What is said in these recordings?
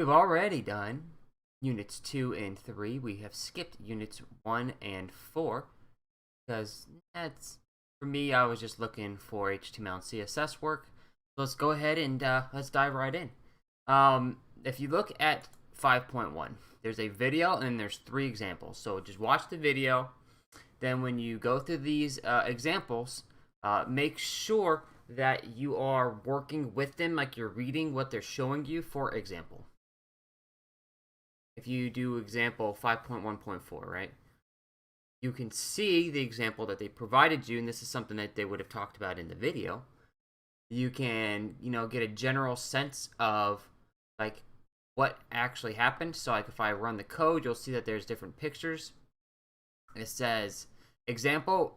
We've already done units 2 and 3. We have skipped units 1 and 4 because that's, for me, I was just looking for HTML and CSS work. So let's go ahead and let's dive right in. If you look at 5.1, there's a video and there's 3 examples. So just watch the video. Then when you go through these examples, make sure that you are working with them like you're reading what they're showing you. For example, if you do example 5.1.4, right, you can see the example that they provided you, and this is something that they would have talked about in the video. You can, get a general sense of like what actually happened. So like if I run the code, you'll see that there's different pictures. It says, example,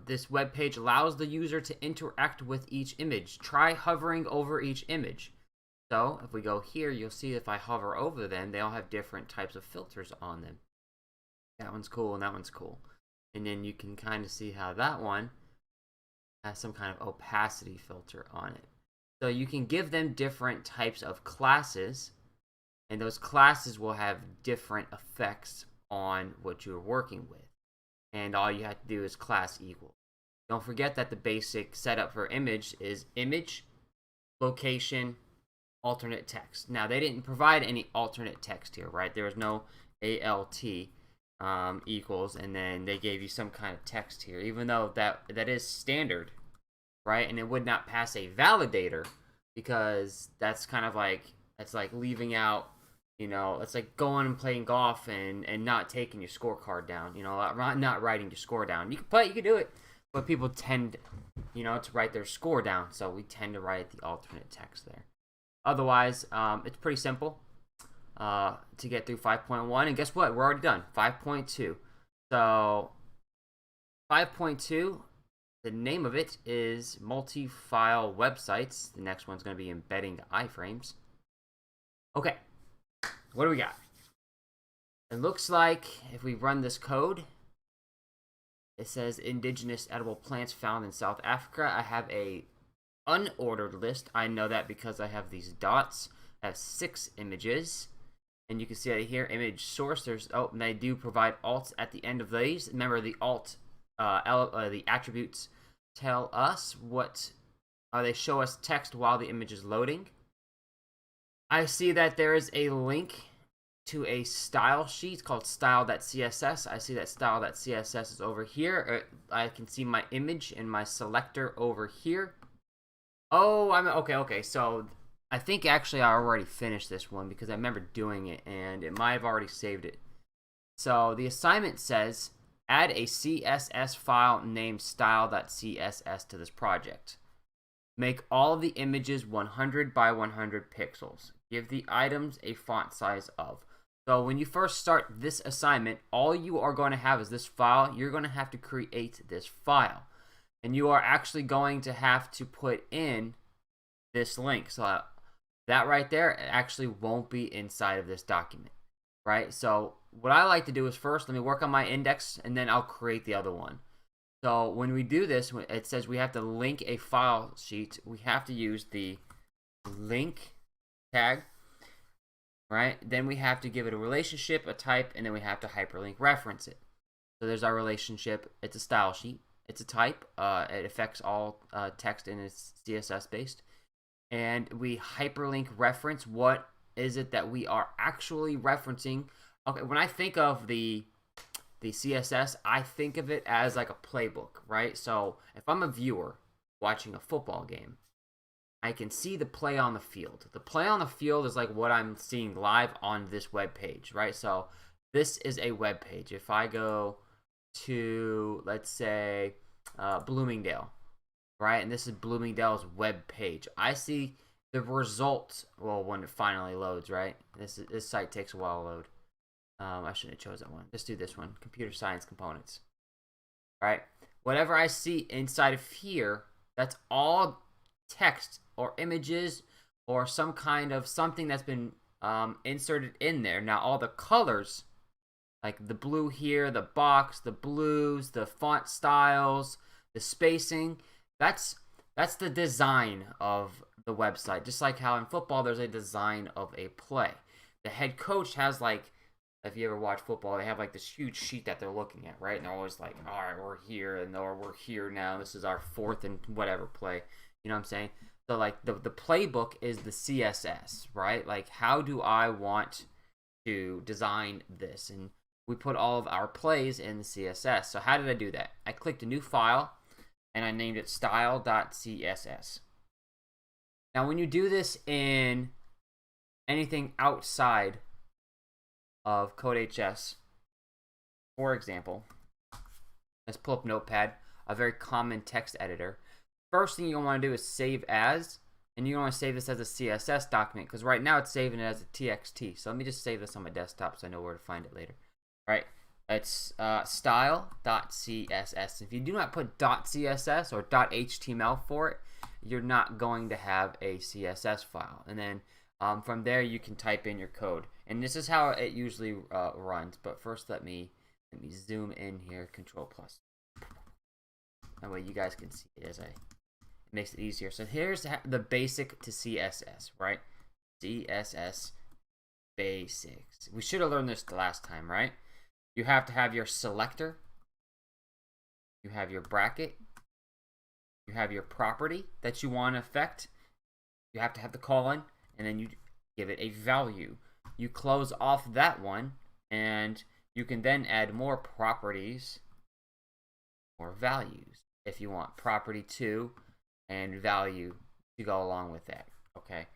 this web page allows the user to interact with each image. Try hovering over each image. So if we go here, you'll see if I hover over them, they all have different types of filters on them. That one's cool and that one's cool. And then you can kind of see how that one has some kind of opacity filter on it. So you can give them different types of classes, and those classes will have different effects on what you're working with. And all you have to do is class equal. Don't forget that the basic setup for image is image, location, alternate text. Now, they didn't provide any alternate text here, right? There was no ALT equals, and then they gave you some kind of text here, even though that is standard, right? And it would not pass a validator because that's kind of like, it's like leaving out, it's like going and playing golf and not taking your scorecard down, not writing your score down. You can play, you can do it, but people tend, to write their score down, so we tend to write the alternate text there. Otherwise, it's pretty simple to get through 5.1. And guess what? We're already done. 5.2. So 5.2, the name of it is multi-file websites. The next one's going to be embedding iframes. Okay, what do we got? It looks like if we run this code, it says indigenous edible plants found in South Africa. I have a unordered list. I know that because I have these dots. I have 6 images, and you can see right here, image source. And they do provide alts at the end of these. Remember, the alt, the attributes tell us what, they show us text while the image is loading. I see that there is a link to a style sheet called style.css. I see that style.css is over here. I can see my image and my selector over here. Oh, okay. So I think actually I already finished this one because I remember doing it and it might have already saved it. So the assignment says, add a CSS file named style.css to this project. Make all of the images 100 by 100 pixels. Give the items a font size of. So when you first start this assignment, all you are going to have is this file. You're going to have to create this file. And you are actually going to have to put in this link. So that right there actually won't be inside of this document, right? So what I like to do is first, let me work on my index, and then I'll create the other one. So when we do this, it says we have to link a file sheet. We have to use the link tag, right? Then we have to give it a relationship, a type, and then we have to hyperlink reference it. So there's our relationship. It's a style sheet. It's a type. It affects all text and it's CSS based. And we hyperlink reference what is it that we are actually referencing. Okay, when I think of the CSS, I think of it as like a playbook, right? So if I'm a viewer watching a football game, I can see the play on the field. The play on the field is like what I'm seeing live on this web page, right? So this is a web page. If I go to, let's say, Bloomingdale, right? And this is Bloomingdale's web page. I see the result, well, when it finally loads, right? This site takes a while to load. I shouldn't have chose that one. Let's do this one, computer science components. All right? Whatever I see inside of here, that's all text or images or some kind of something that's been inserted in there. Now, all the colors, like the blue here, the box, the blues, the font styles, the spacing, that's the design of the website. Just like how in football there's a design of a play. The head coach has like, if you ever watch football, they have like this huge sheet that they're looking at, right? And they're always like, all right, we're here, and or we're here now. This is our 4th and whatever play. You know what I'm saying? So like the playbook is the CSS, right? Like how do I want to design this? And we put all of our plays in the CSS. So how did I do that? I clicked a new file and I named it style.css. Now when you do this in anything outside of CodeHS, for example, let's pull up Notepad, a very common text editor. First thing you want to do is save as, and you want to save this as a CSS document because right now it's saving it as a TXT. So let me just save this on my desktop so I know where to find it later. All right, it's style.css. If you do not put .css or .html for it, you're not going to have a CSS file. And then from there you can type in your code. And this is how it usually runs. But first let me zoom in here, Control+. That way you guys can see it as it makes it easier. So here's the basic to CSS, right? CSS basics. We should have learned this the last time, right? You have to have your selector. You have your bracket. You have your property that you want to affect. You have to have the colon, and then you give it a value. You close off that one, and you can then add more properties or values if you want property 2 and value to go along with that. Okay,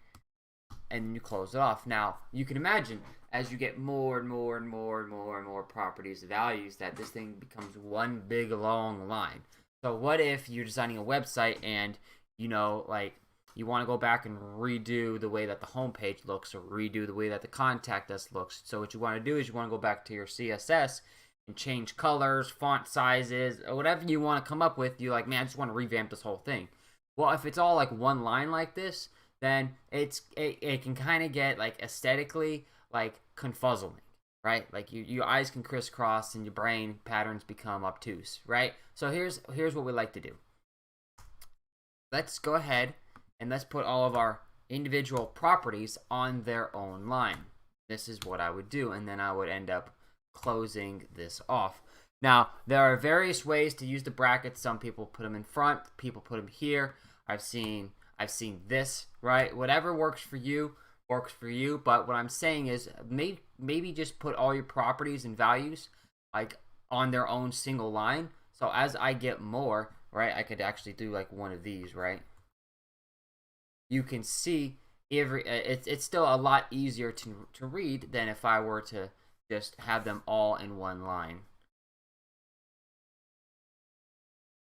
and you close it off. Now you can imagine as you get more and more and more and more and more properties, values, that this thing becomes one big long line. So what if you're designing a website and you know, like, you want to go back and redo the way that the homepage looks or redo the way that the contact us looks. So what you want to do is you want to go back to your CSS and change colors, font sizes, or whatever you want to come up with. You're like, man, I just want to revamp this whole thing. Well, if it's all like one line like this, then it can kind of get like aesthetically like confuzzling, right? Like your eyes can crisscross and your brain patterns become obtuse, right? So here's what we like to do. Let's go ahead and let's put all of our individual properties on their own line. This is what I would do, and then I would end up closing this off. Now, there are various ways to use the brackets. Some people put them in front, people put them here. I've seen this, right? Whatever works for you, but what I'm saying is maybe just put all your properties and values like on their own single line. So as I get more, right, I could actually do like one of these, right? You can see it's still a lot easier to read than if I were to just have them all in one line.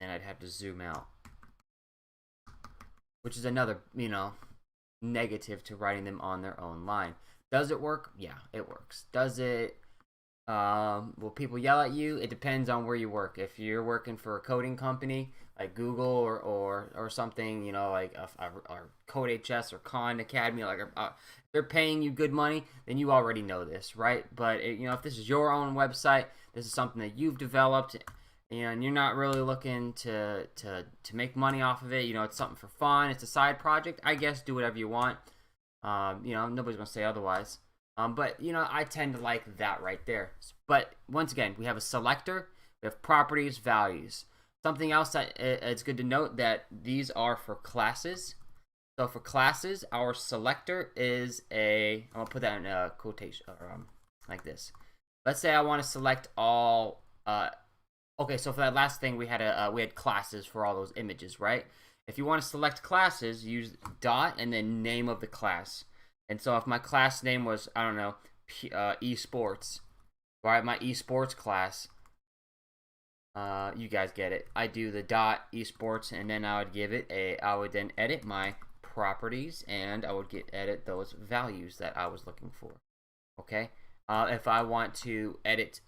And I'd have to zoom out, which is another, you know, negative to writing them on their own line. Does it work? Yeah, it works. Does it will people yell at you? It depends on where you work. If you're working for a coding company like Google or something, you know, like or CodeHS or Khan Academy, like they're paying you good money, then you already know this, right? But you know, if this is your own website, this is something that you've developed, and you're not really looking to make money off of it, you know, it's something for fun, it's a side project, I guess do whatever you want. You know, nobody's gonna say otherwise. But you know, I tend to like that right there. But once again, we have a selector, we have properties, values. Something else that it's good to note that these are for classes. So for classes, our selector is I'm gonna put that in a quotation or like this. Let's say I want to select all. Okay, so for that last thing, we had classes for all those images, right? If you want to select classes, use dot and then name of the class. And so if my class name was, I don't know, esports, right? My esports class, you guys get it. I do the dot esports, and then I would give it I would then edit my properties, and I would edit those values that I was looking for. Okay. If I want to edit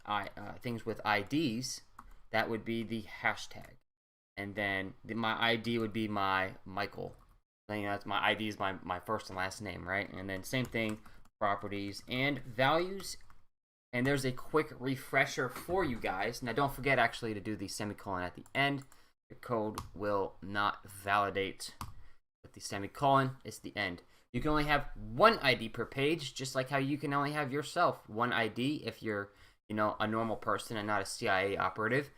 things with IDs, that would be the hashtag, and then my ID would be my Michael. You know, that's my ID is my first and last name, right? And then same thing, properties and values. And there's a quick refresher for you guys. Now, don't forget actually to do the semicolon at the end. Your code will not validate with the semicolon, it's the end. You can only have one ID per page, just like how you can only have yourself one ID if you're, you know, a normal person and not a CIA operative.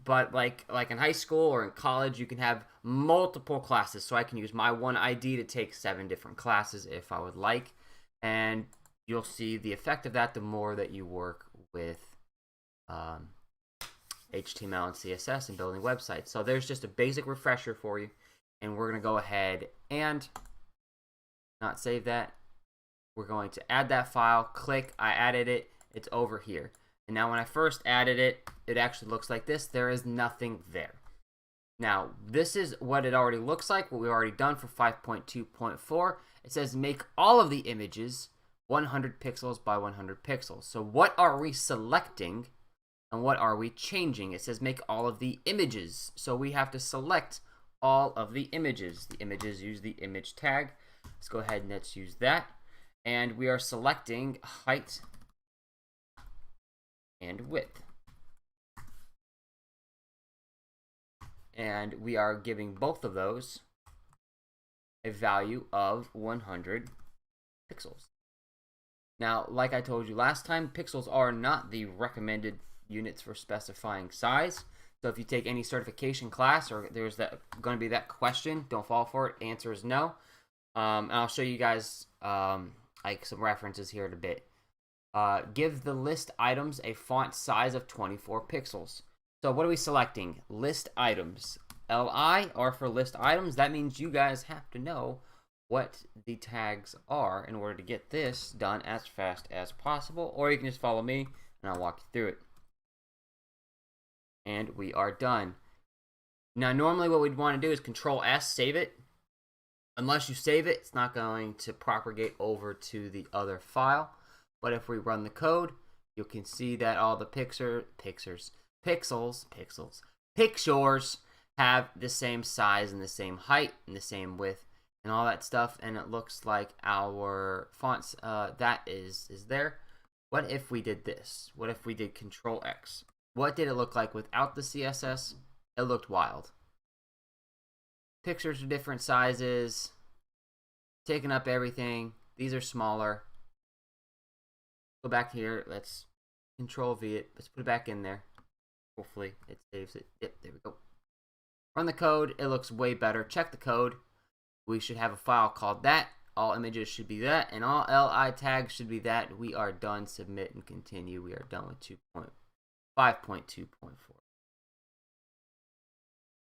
But like in high school or in college, you can have multiple classes. So I can use my one ID to take 7 different classes if I would like. And you'll see the effect of that the more that you work with HTML and CSS and building websites. So there's just a basic refresher for you. And we're going to go ahead and not save that. We're going to add that file. Click, I added it. It's over here. And now when I first added it, it actually looks like this. There is nothing there. Now, this is what it already looks like, what we've already done for 5.2.4. It says make all of the images 100 pixels by 100 pixels. So what are we selecting and what are we changing? It says make all of the images. So we have to select all of the images. The images use the image tag. Let's go ahead and let's use that. And we are selecting height and width. And we are giving both of those a value of 100 pixels. Now, like I told you last time, pixels are not the recommended units for specifying size. So if you take any certification class or there's going to be that question, don't fall for it. Answer is no. And I'll show you guys like some references here in a bit. Give the list items a font size of 24 pixels. So what are we selecting? List items. LI are for list items. That means you guys have to know what the tags are in order to get this done as fast as possible. Or you can just follow me and I'll walk you through it. And we are done. Now normally what we'd want to do is Control S, save it. Unless you save it, it's not going to propagate over to the other file. But if we run the code, you can see that all the pictures have the same size and the same height and the same width and all that stuff. And it looks like our fonts, that is there. What if we did this? What if we did Control X? What did it look like without the CSS? It looked wild. Pictures are different sizes, taking up everything. These are smaller. Go back here. Let's Control V it. Let's put it back in there. Hopefully it saves it. Yep, there we go. Run the code. It looks way better. Check the code. We should have a file called that. All images should be that, and all LI tags should be that. We are done. Submit and continue. We are done with 5.2.4.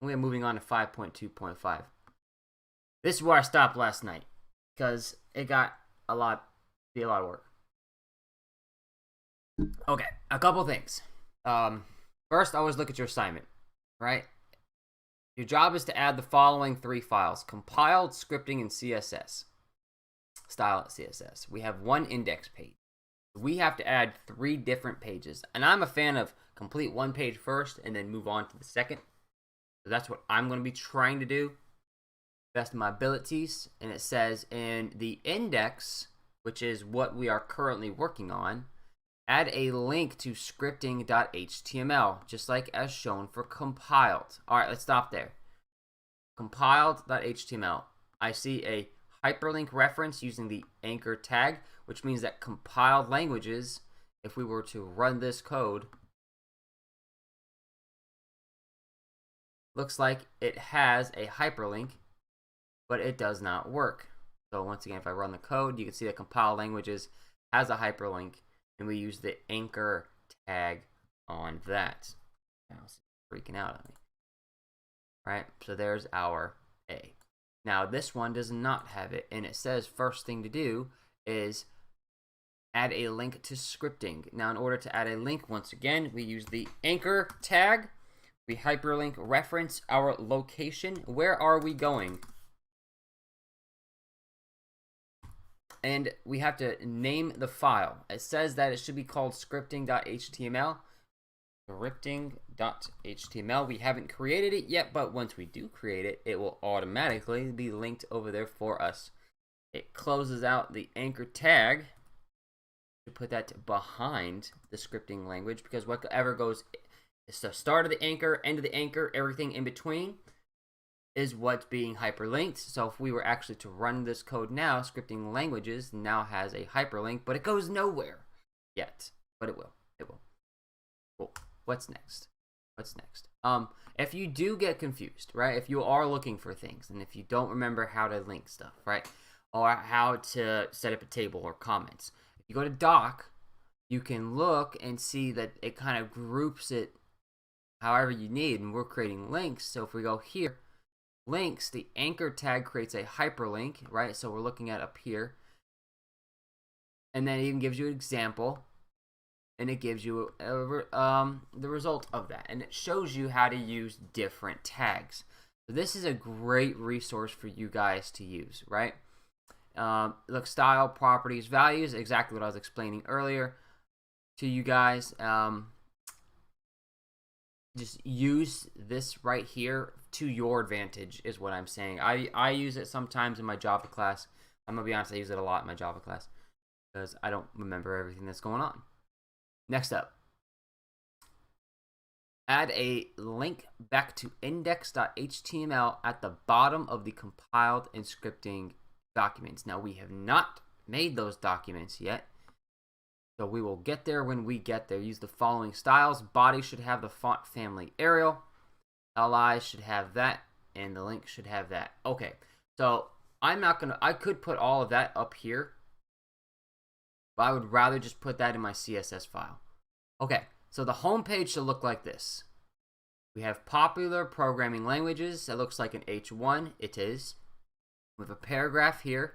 We are moving on to 5.2.5. This is where I stopped last night because it got a lot of work. Okay, a couple things. First, always look at your assignment, right? Your job is to add the following 3 files: compiled, scripting, and CSS. Style CSS. We have 1 index page. We have to add 3 different pages. And I'm a fan of complete 1 page first and then move on to the second. So that's what I'm going to be trying to do, best of my abilities. And it says in the index, which is what we are currently working on, add a link to scripting.html, just like as shown for compiled. All right, let's stop there. Compiled.html. I see a hyperlink reference using the anchor tag, which means that compiled languages, if we were to run this code, looks like it has a hyperlink, but it does not work. So once again, if I run the code, you can see that compiled languages has a hyperlink, and we use the anchor tag on that. Now, it's freaking out on me. All right, so there's our A. Now this one does not have it, and it says first thing to do is add a link to scripting. Now in order to add a link, once again, we use the anchor tag. We hyperlink reference our location. Where are we going? And we have to name the file. It says that it should be called scripting.html. Scripting.html. We haven't created it yet, but once we do create it, it will automatically be linked over there for us. It closes out the anchor tag to put that behind the scripting language, because whatever goes, it's the start of the anchor, end of the anchor, everything in between is what's being hyperlinked. So if we were actually to run this code now, scripting languages now has a hyperlink, but it goes nowhere yet. But it will. It will. Cool. What's next? What's next? If you do get confused, right? If you are looking for things, and if you don't remember how to link stuff, right? Or how to set up a table or comments. If you go to doc, you can look and see that it kind of groups it however you need, and we're creating links. So if we go here, links, the anchor tag creates a hyperlink, right? So we're looking at up here. And then it even gives you an example, and it gives you the result of that. And it shows you how to use different tags. So this is a great resource for you guys to use, right? Look, style, properties, values, exactly what I was explaining earlier to you guys. Just use this right here to your advantage is what I'm saying. I use it sometimes in my Java class. I'm going to be honest, I use it a lot in my Java class because I don't remember everything that's going on. Next up, add a link back to index.html at the bottom of the compiled and scripting documents. Now, we have not made those documents yet, so we will get there when we get there. Use the following styles. Body should have the font family Arial. Li should have that, and the link should have that. Okay, so I'm not going to, I could put all of that up here, but I would rather just put that in my CSS file. Okay, so the home page should look like this. We have popular programming languages. That looks like an H1. It is. With a paragraph here.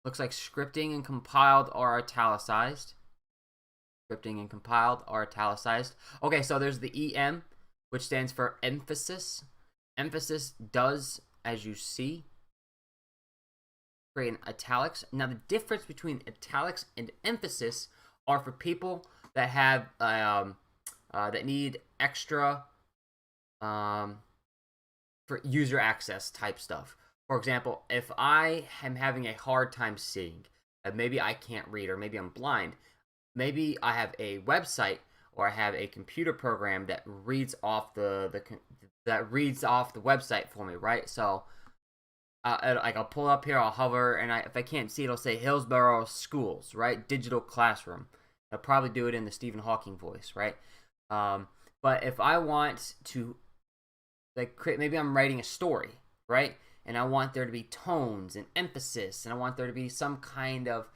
Looks like scripting and compiled are italicized. Scripting and compiled are italicized. Okay, so there's the EM, which stands for emphasis. Emphasis does, as you see, create an italics. Now, the difference between italics and emphasis are for people that have that need extra for user access type stuff. For example, if I am having a hard time seeing, maybe I can't read, or maybe I'm blind, maybe I have a website or I have a computer program that reads off the website for me, right? So like I'll pull up here, I'll hover, and if I can't see, it'll say Hillsborough Schools, right? Digital classroom. I'll probably do it in the Stephen Hawking voice, right? But if I want to, like, create, maybe I'm writing a story, right? And I want there to be tones and emphasis, and I want there to be some kind of,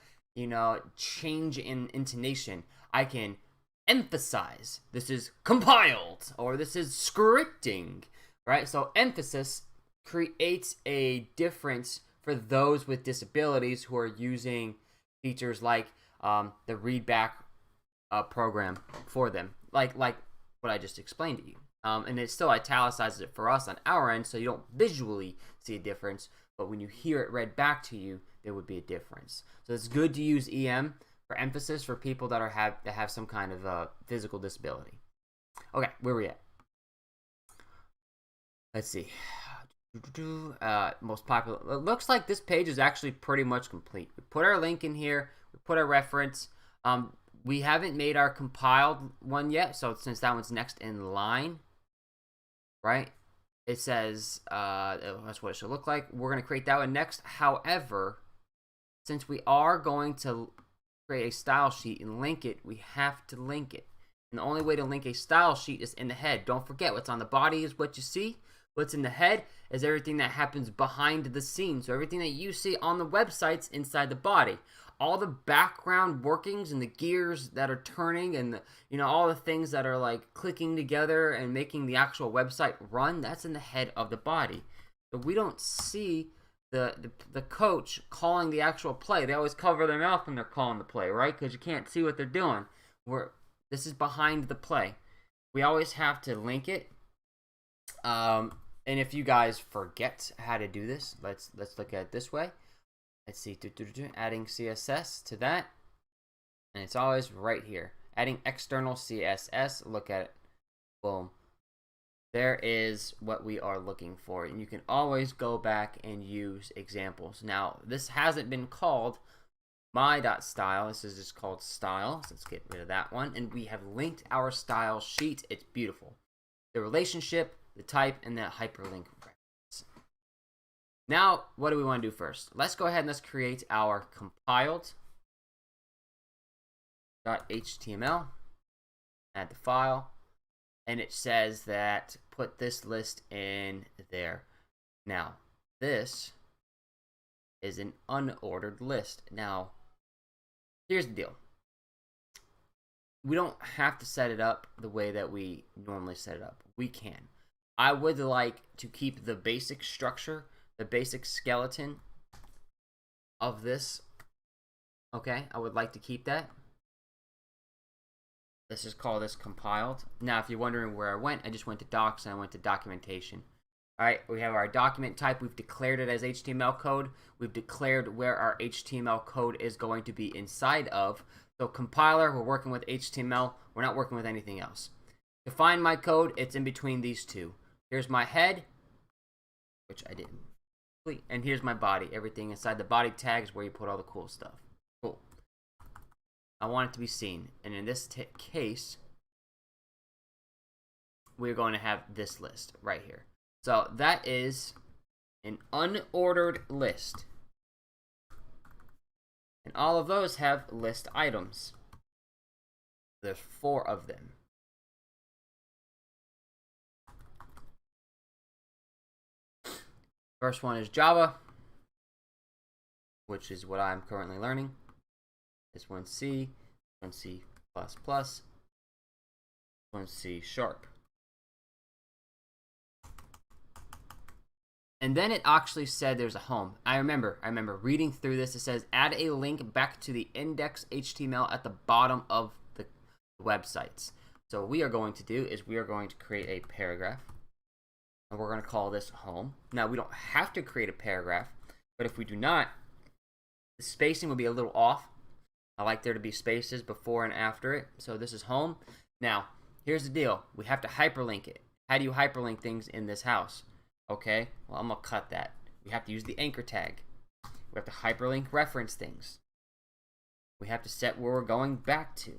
change in intonation. I can emphasize this is compiled, or this is scripting, right? So emphasis creates a difference for those with disabilities who are using features like the readback program for them, like what I just explained to you. And it still italicizes it for us on our end, so you don't visually see a difference, but when you hear it read back to you, there would be a difference. So it's good to use EM for emphasis for people that have some kind of physical disability. Okay, where are we at? Let's see. Most popular. It looks like this page is actually pretty much complete. We put our link in here. We put our reference. We haven't made our compiled one yet, so since that one's next in line, right? It says that's what it should look like. We're going to create that one next. However, since we are going to create a style sheet and link it, we have to link it. And the only way to link a style sheet is in the head. Don't forget, what's on the body is what you see. What's in the head is everything that happens behind the scenes. So everything that you see on the website's inside the body. All the background workings and the gears that are turning, and all the things that are like clicking together and making the actual website run, that's in the head of the body. So we don't see the coach calling the actual play. They always cover their mouth when they're calling the play, right? Because you can't see what they're doing. This is behind the play. We always have to link it. And if you guys forget how to do this, let's look at it this way. Let's see, adding CSS to that, and it's always right here. Adding external CSS, look at it, boom. There is what we are looking for, and you can always go back and use examples. Now, this hasn't been called my.style, this is just called style, so let's get rid of that one, and we have linked our style sheet. It's beautiful. The relationship, the type, and the hyperlink Now, what do we want to do first? Let's go ahead and let's create our compiled.html. Add the file. And it says that put this list in there. Now, this is an unordered list. Now, here's the deal. We don't have to set it up the way that we normally set it up. We can. I would like to keep the basic structure, the basic skeleton of this. Okay, I would like to keep that. Let's just call this compiled. Now, if you're wondering where I went, I just went to docs and I went to documentation. All right, we have our document type. We've declared it as HTML code. We've declared where our HTML code is going to be inside of. So compiler, we're working with HTML. We're not working with anything else. To find my code, it's in between these two. Here's my head, which I didn't complete. And here's my body. Everything inside the body tag is where you put all the cool stuff. Cool. I want it to be seen. And in this case, we're going to have this list right here. So that is an unordered list. And all of those have list items. There's 4 of them. First one is Java, which is what I'm currently learning. This one's C, one C++, one C#. And then it actually said there's a home. I remember reading through this. It says add a link back to the index HTML at the bottom of the websites. So what we are going to do is we are going to create a paragraph. And we're going to call this home. Now, we don't have to create a paragraph. But if we do not, the spacing will be a little off. I like there to be spaces before and after it. So this is home. Now, here's the deal. We have to hyperlink it. How do you hyperlink things in this house? Okay, well, I'm going to cut that. We have to use the anchor tag. We have to hyperlink reference things. We have to set where we're going back to.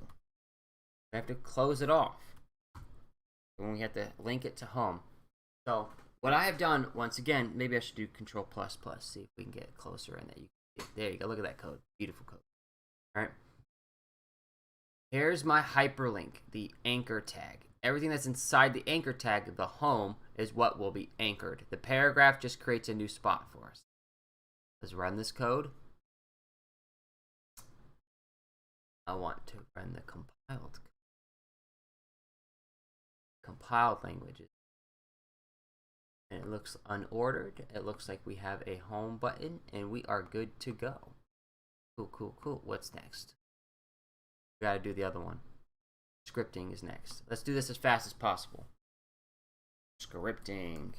We have to close it off. And we have to link it to home. So what I have done, once again, maybe I should do Control++, see if we can get closer in there. There you go, look at that code. Beautiful code. All right. Here's my hyperlink, the anchor tag. Everything that's inside the anchor tag, the home, is what will be anchored. The paragraph just creates a new spot for us. Let's run this code. I want to run the compiled languages. And it looks unordered. It looks like we have a home button and we are good to go. Cool, cool, cool. What's next? We gotta do the other one. Scripting is next. Let's do this as fast as possible. Scripting.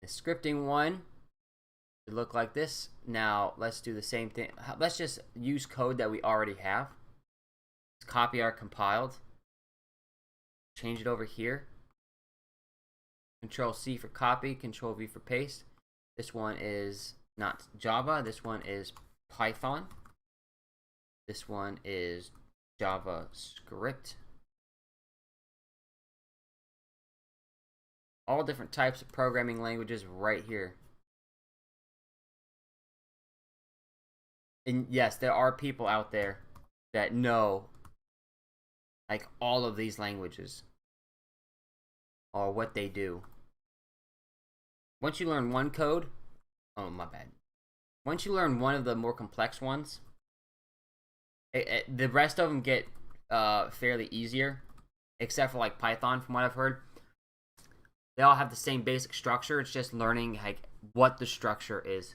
The scripting one should look like this. Now, let's do the same thing. Let's just use code that we already have. Let's copy our compiled. Change it over here. Control C for copy, Control V for paste. This one is not Java. This one is Python. This one is JavaScript. All different types of programming languages right here. And yes, there are people out there that know like all of these languages or what they do. Once you learn one code, oh my bad. Once you learn one of the more complex ones, the rest of them get fairly easier, except for like Python, from what I've heard. They all have the same basic structure. It's just learning like what the structure is.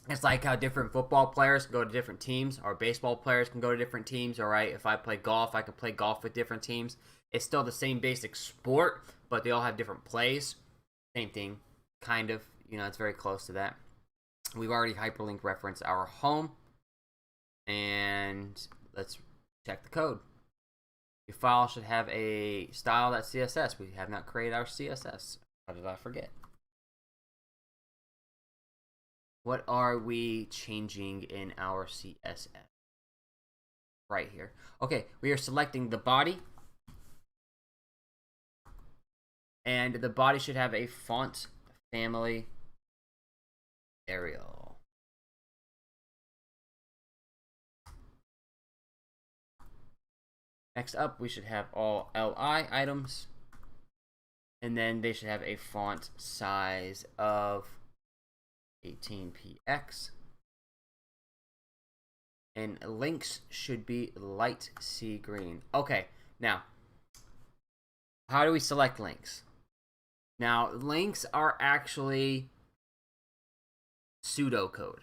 It's like how different football players can go to different teams, or baseball players can go to different teams. All right, if I play golf, I can play golf with different teams. It's still the same basic sport, but they all have different plays. Same thing, kind of. You know, it's very close to that. We've already hyperlink referenced our home. And let's check the code. Your file should have a style.css. We have not created our CSS. How did I forget? What are we changing in our CSS? Right here. Okay, we are selecting the body. And the body should have a font family Arial. Next up, we should have all LI items. And then they should have a font size of 18px. And links should be light sea green. Okay, now, how do we select links? Now, links are actually pseudocode.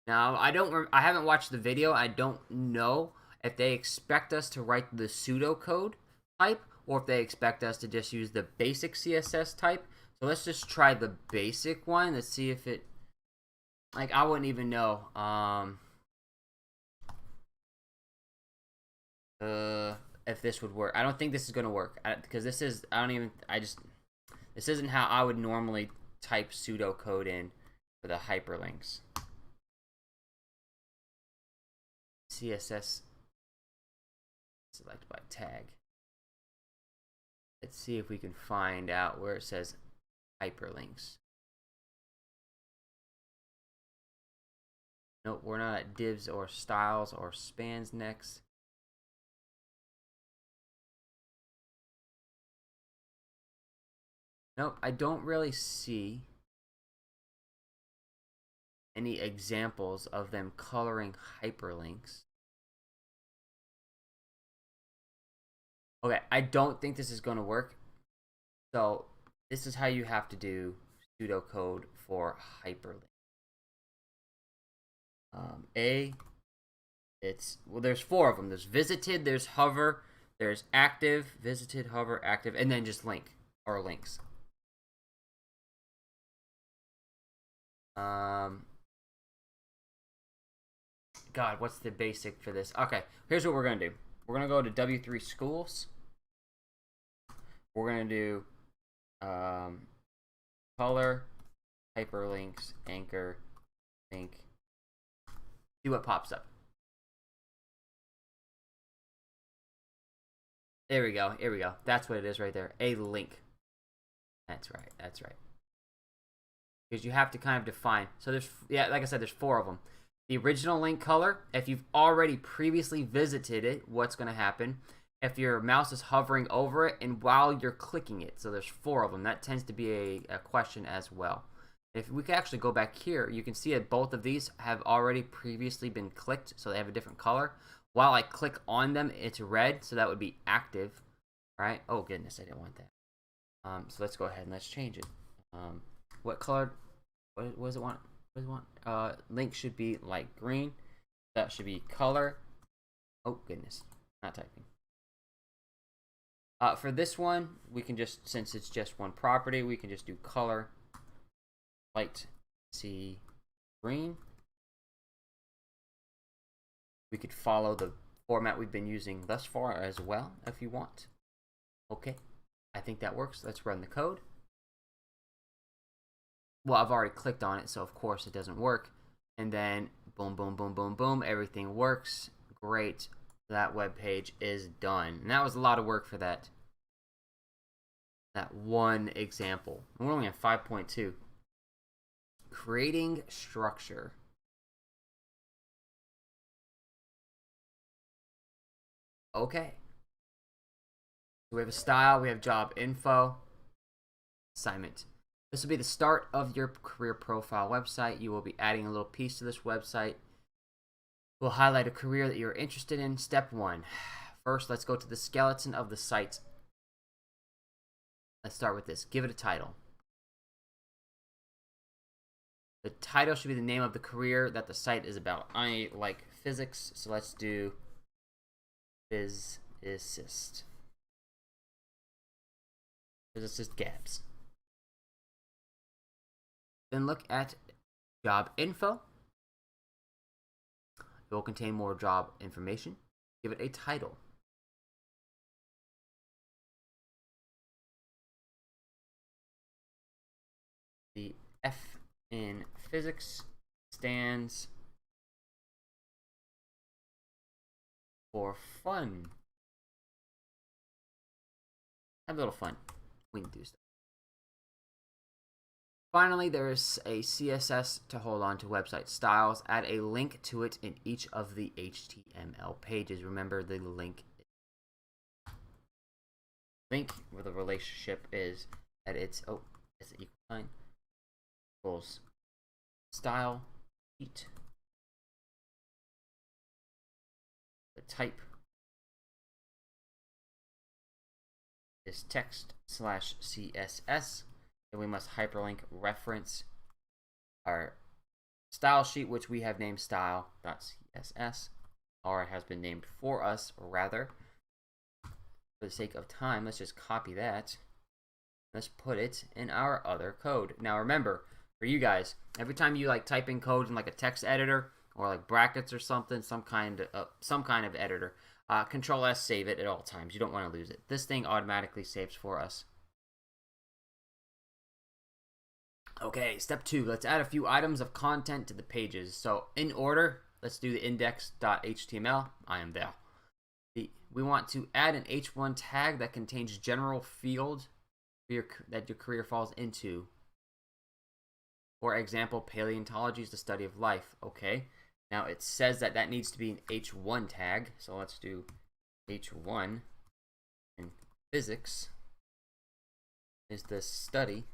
Now, I haven't watched the video. I don't know if they expect us to write the pseudocode type or if they expect us to just use the basic CSS type. So let's just try the basic one. Let's see if it, like, I wouldn't even know. If this would work. I don't think this is gonna work because this isn't how I would normally type pseudocode in for the hyperlinks. CSS select by tag. Let's see if we can find out where it says hyperlinks. Nope, we're not at divs or styles or spans next. Nope, I don't really see any examples of them coloring hyperlinks. Okay, I don't think this is going to work. So this is how you have to do pseudocode for hyperlink. Well, there's 4 of them. There's visited, there's hover, there's active, visited, hover, active, and then just link or links. God, what's the basic for this? Okay, here's what we're gonna do. We're gonna go to W3 schools. We're gonna do color, hyperlinks, anchor, link. See what pops up. There we go. Here we go. That's what it is right there. A link. That's right. That's right. Because you have to kind of define. So there's, yeah, like I said, there's 4 of them. The original link color, if you've already previously visited it, what's going to happen? If your mouse is hovering over it and while you're clicking it. So there's 4 of them. That tends to be a question as well. If we could actually go back here, you can see that both of these have already previously been clicked, so they have a different color. While I click on them, it's red, so that would be active. All right? Oh, goodness, I didn't want that. So let's go ahead and let's change it. What color? What does it want? What does it want? Link should be light green. That should be color. Oh, goodness. Not typing. For this one, we can just, since it's just one property, we can just do color light sea green. We could follow the format we've been using thus far as well if you want. Okay, I think that works. Let's run the code. Well, I've already clicked on it, so of course it doesn't work. And then boom, boom, boom, boom, boom, everything works. Great. That web page is done. And that was a lot of work for that one example. And we're only at 5.2. Creating structure. Okay. So we have a style, we have job info, assignment. This will be the start of your career profile website. You will be adding a little piece to this website. We'll highlight a career that you're interested in. Step 1. First, let's go to the skeleton of the site. Let's start with this. Give it a title. The title should be the name of the career that the site is about. I like physics, so let's do physicist. Physicist Gabs. Then look at job info. It will contain more job information. Give it a title. The F in physics stands for fun. Have a little fun. point through stuff. Finally, there is a CSS to hold on to website styles. Add a link to it in each of the HTML pages. Remember, the link where the relationship is at its it's an equal sign equals style sheet. The type is text/CSS. And we must hyperlink reference our style sheet, which we have named style.css, or it has been named for us, or rather. For the sake of time, let's just copy that. Let's put it in our other code. Now remember, for you guys, every time you like type in code in like a text editor or like brackets or something, some kind of editor, Control S, save it at all times. You don't want to lose it. This thing automatically saves for us. Okay, step 2. Let's add a few items of content to the pages. So in order, let's do the index.html. I am there. We want to add an h1 tag that contains general field that your career falls into. For example, paleontology is the study of life. Okay, now it says that that needs to be an h1 tag. So let's do h1, and physics is the study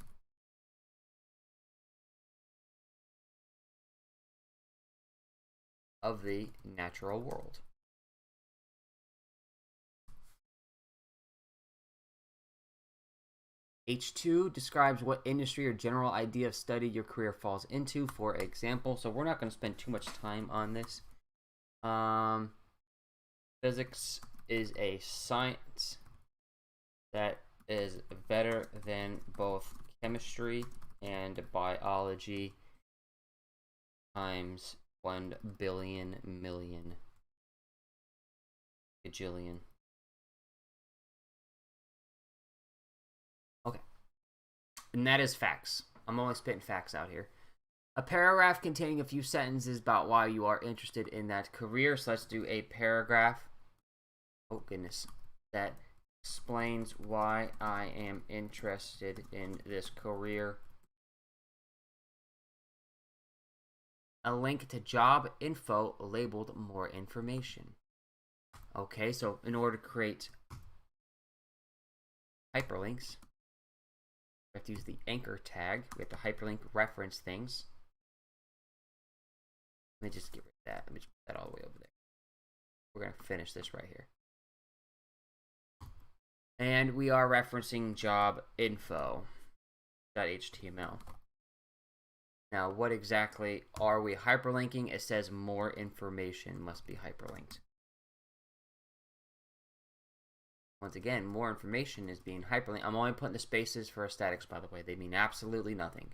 of the natural world. H2 describes what industry or general idea of study your career falls into, for example. So we're not going to spend too much time on this. Physics is a science that is better than both chemistry and biology times 1 billion million gajillion. Okay. And that is facts. I'm only spitting facts out here. A paragraph containing a few sentences about why you are interested in that career. So let's do a paragraph. Oh, goodness. That explains why I am interested in this career. A link to job info labeled more information. Okay, so in order to create hyperlinks, we have to use the anchor tag. We have to hyperlink reference things. Let me just get rid of that. Let me just put that all the way over there. We're going to finish this right here. And we are referencing job info.html. Now, what exactly are we hyperlinking? It says more information must be hyperlinked. Once again, more information is being hyperlinked. I'm only putting the spaces for aesthetics, by the way. They mean absolutely nothing.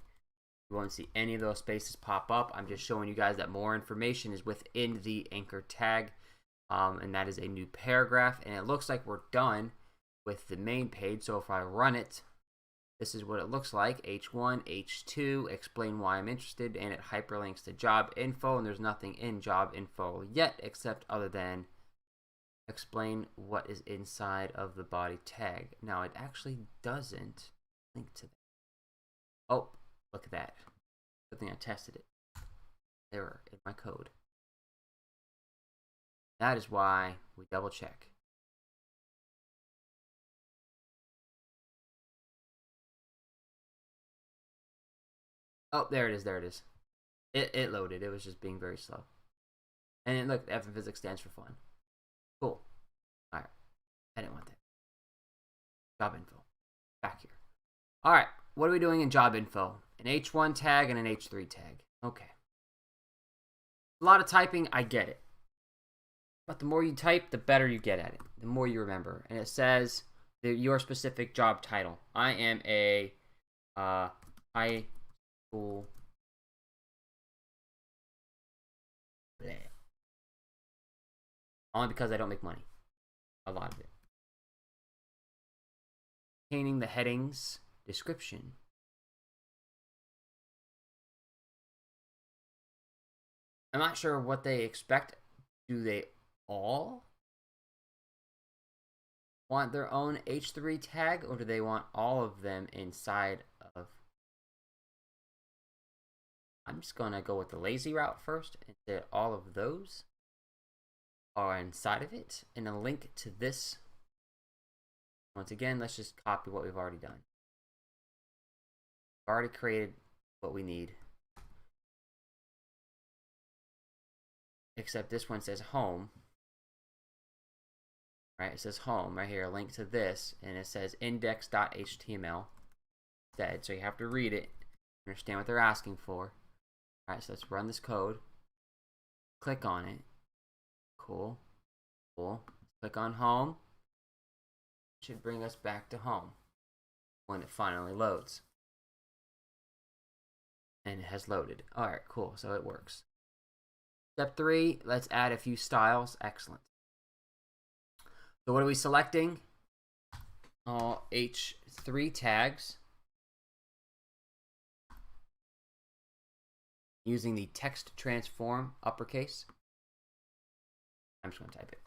You won't see any of those spaces pop up. I'm just showing you guys that more information is within the anchor tag. And that is a new paragraph. And it looks like we're done with the main page. So if I run it, this is what it looks like. H1, H2, explain why I'm interested, and it hyperlinks to job info, and there's nothing in job info yet except other than explain what is inside of the body tag. Now, it actually doesn't link to that. Oh, look at that. Good thing I tested it. Error in my code. That is why we double check. Oh, there it is. There it is. It loaded. It was just being very slow. And look, F in physics stands for fun. Cool. All right. I didn't want that. Job info. Back here. All right. What are we doing in job info? An H1 tag and an H3 tag. Okay. A lot of typing. I get it. But the more you type, the better you get at it. The more you remember. And it says your specific job title. I am a high school. Bleh. Only because I don't make money. A lot of it. Containing the headings, description. I'm not sure what they expect. Do they all want their own H3 tag, or do they want all of them inside of? I'm just going to go with the lazy route first and say all of those are inside of it, and a link to this. Once again, let's just copy what we've already done. We've already created what we need. Except this one says home. Right, it says home right here, a link to this, and it says index.html instead. So you have to read it, understand what they're asking for. Alright, so let's run this code. Click on it. Cool. Cool. Click on home. It should bring us back to home when it finally loads. And it has loaded. Alright, cool. So it works. Step 3, let's add a few styles. Excellent. So what are we selecting? All H3 tags. Using the text transform uppercase. I'm just going to type it.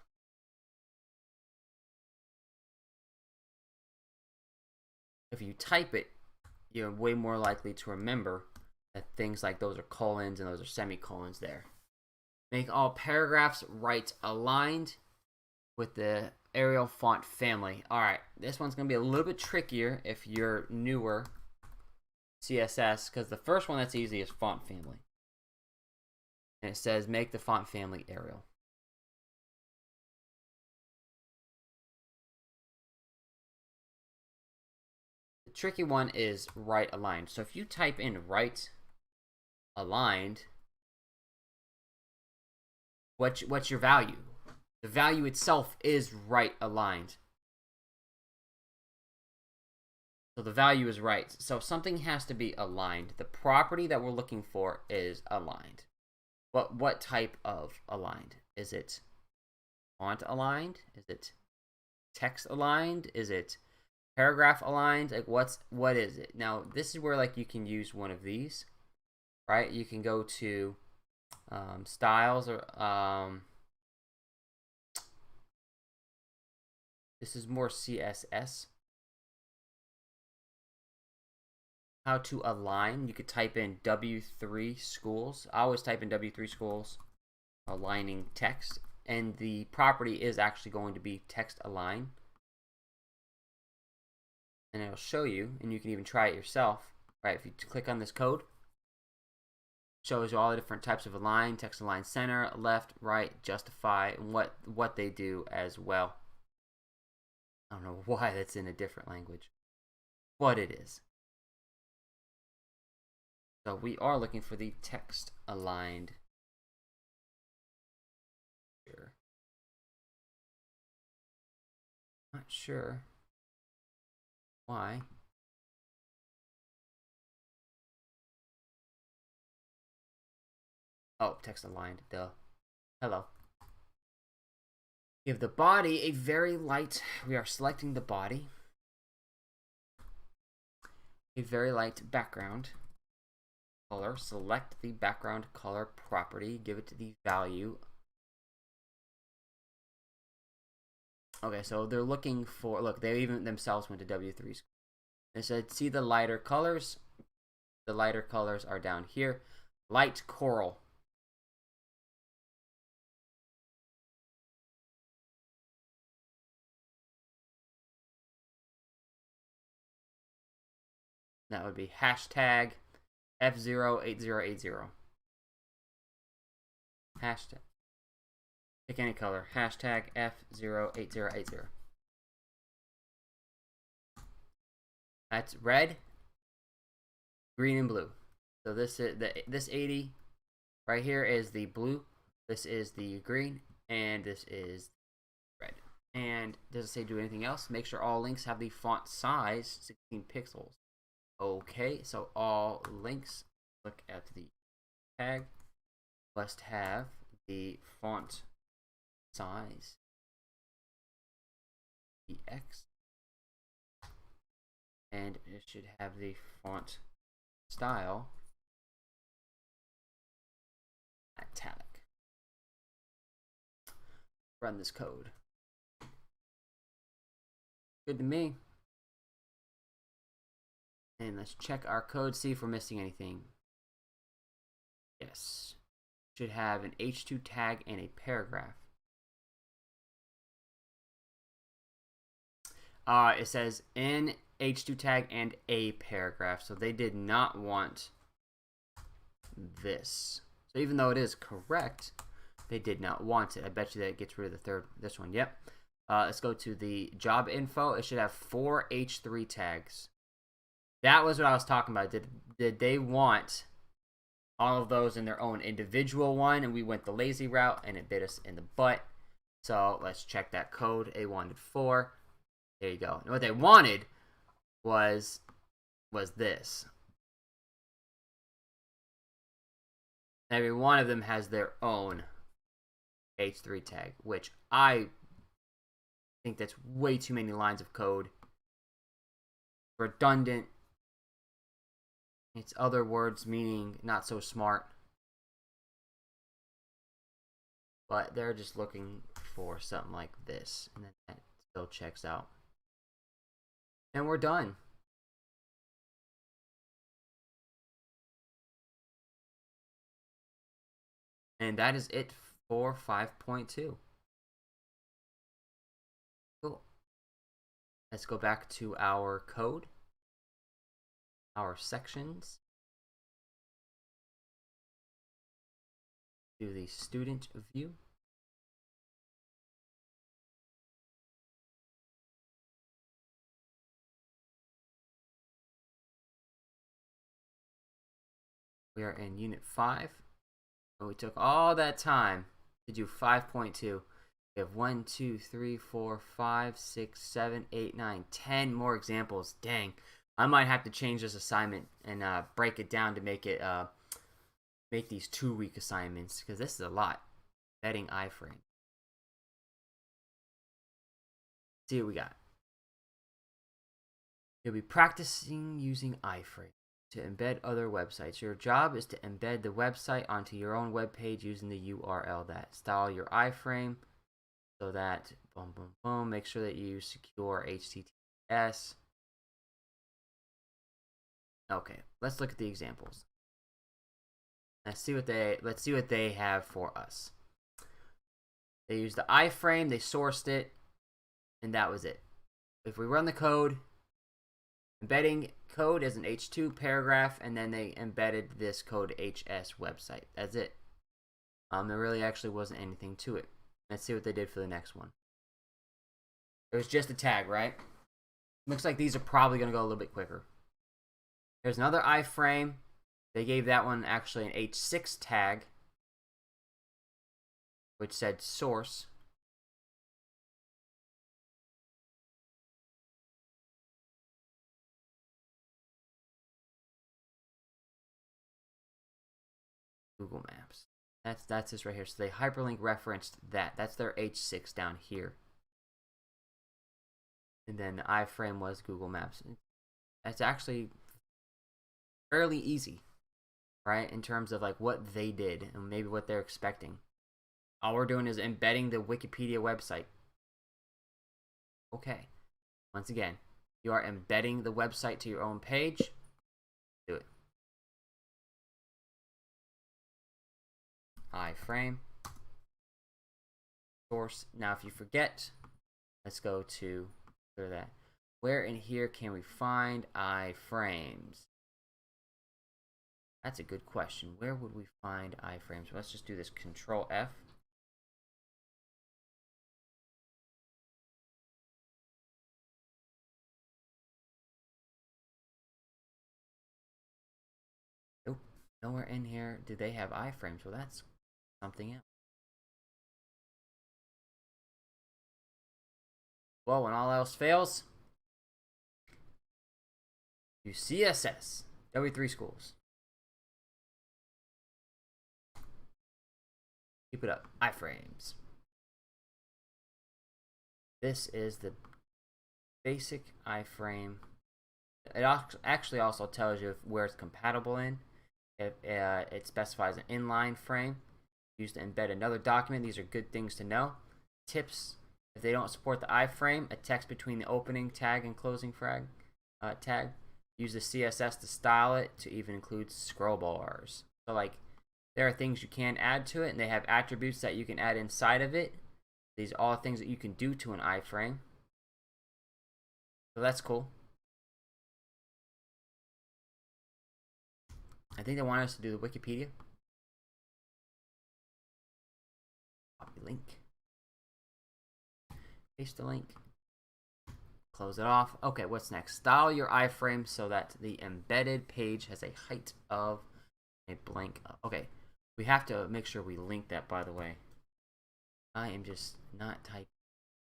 If you type it, you're way more likely to remember that things like those are colons and those are semicolons there. Make all paragraphs right aligned with the Arial font family. Alright, this one's going to be a little bit trickier if you're newer CSS, because the first one that's easy is font family. And it says make the font family Arial. The tricky one is right aligned. So if you type in right aligned, what's your value? The value itself is right aligned. So the value is right. So something has to be aligned. The property that we're looking for is aligned. What type of aligned? Is it font aligned? Is it text aligned? Is it paragraph aligned? Like what is it? Now this is where like you can use one of these, right? You can go to styles or this is more CSS. How to align. You could type in W3 schools. I always type in W3 schools aligning text, and the property is actually going to be text align. And it'll show you, and you can even try it yourself. Right, if you click on this code, it shows you all the different types of align, text align center, left, right, justify, and what they do as well. I don't know why that's in a different language. What it is. So we are looking for the text aligned here. Not sure why. Oh, text aligned, duh. Hello. Give the body a very light, we are selecting the body. A very light background color. Select the background color property, give it to the value. Okay, so they're looking for, look, they even themselves went to W3s. They said, see the lighter colors. The lighter colors are down here. Light coral. That would be hashtag F08080. Hashtag. Pick any color. Hashtag F08080. That's red, green, and blue. So this is this 80 right here is the blue. This is the green, and this is red. And does it say do anything else? Make sure all links have the font size 16 pixels. Okay, so all links, look at the tag, must have the font size EX, and it should have the font style italic. Run this code. Good to me. And let's check our code, see if we're missing anything. Yes. Should have an h2 tag and a paragraph. It says an h2 tag and a paragraph. So they did not want this. So even though it is correct, they did not want it. I bet you that it gets rid of this one. Yep. Let's go to the job info. It should have 4 h3 tags. That was what I was talking about. Did they want all of those in their own individual one, and we went the lazy route and it bit us in the butt. So let's check that code. They wanted 4. There you go. And what they wanted was this. Every one of them has their own h3 tag, which I think that's way too many lines of code. Redundant. It's other words meaning not so smart. But they're just looking for something like this. And then that still checks out. And we're done. And that is it for 5.2. Cool. Let's go back to our code. Our sections. Do the student view. We are in Unit 5. And we took all that time to do 5.2. We have 1, 2, 3, 4, 5, 6, 7, 8, 9, 10 more examples. Dang. I might have to change this assignment and break it down to make it make these 2-week assignments, because this is a lot. Embedding iframe. See what we got. You'll be practicing using iframe to embed other websites. Your job is to embed the website onto your own web page using the URL that. Style your iframe so that boom, boom, boom. Make sure that you secure HTTPS. Okay, let's look at the examples. Let's see what they have for us. They used the iframe, they sourced it, and that was it. If we run the code, embedding code as an H2 paragraph, and then they embedded this CodeHS website. That's it. There really actually wasn't anything to it. Let's see what they did for the next one. It was just a tag, right? Looks like these are probably going to go a little bit quicker. There's another iframe. They gave that one actually an H6 tag, which said source. Google Maps. That's this right here. So they hyperlink referenced that. That's their H6 down here. And then the iframe was Google Maps. That's actually fairly easy, right? In terms of like what they did and maybe what they're expecting. All we're doing is embedding the Wikipedia website. Okay. Once again, you are embedding the website to your own page. Do it. Iframe. Source. Now, if you forget, let's go to that. Where in here can we find iframes? That's a good question. Where would we find iframes? Well, let's just do this. Control F. Nope. Nowhere in here do they have iframes. Well, that's something else. Well, when all else fails, use CSS. W3 schools. Keep it up. Iframes. This is the basic iframe. It actually also tells you where it's compatible in. It specifies an inline frame used to embed another document. These are good things to know. Tips If they don't support the iframe, a text between the opening tag and closing tag, use the CSS to style it to even include scroll bars. So like, there are things you can add to it, and they have attributes that you can add inside of it. These are all things that you can do to an iframe. So that's cool. I think they want us to do the Wikipedia. Copy link. Paste the link. Close it off. Okay, what's next? Style your iframe so that the embedded page has a height of a blank. Okay, we have to make sure we link that, by the way. I am just not typing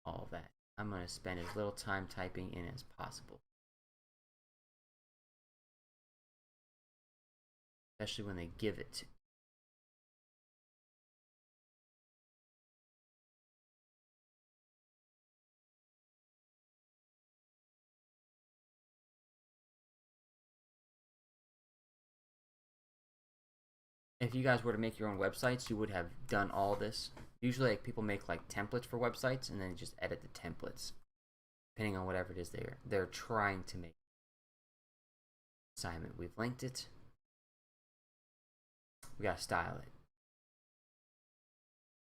all that. I'm going to spend as little time typing in as possible. Especially when they give it to. If you guys were to make your own websites, you would have done all this. Usually like, people make like templates for websites and then just edit the templates depending on whatever it is they're trying to make. Assignment, we've linked it. We gotta style it.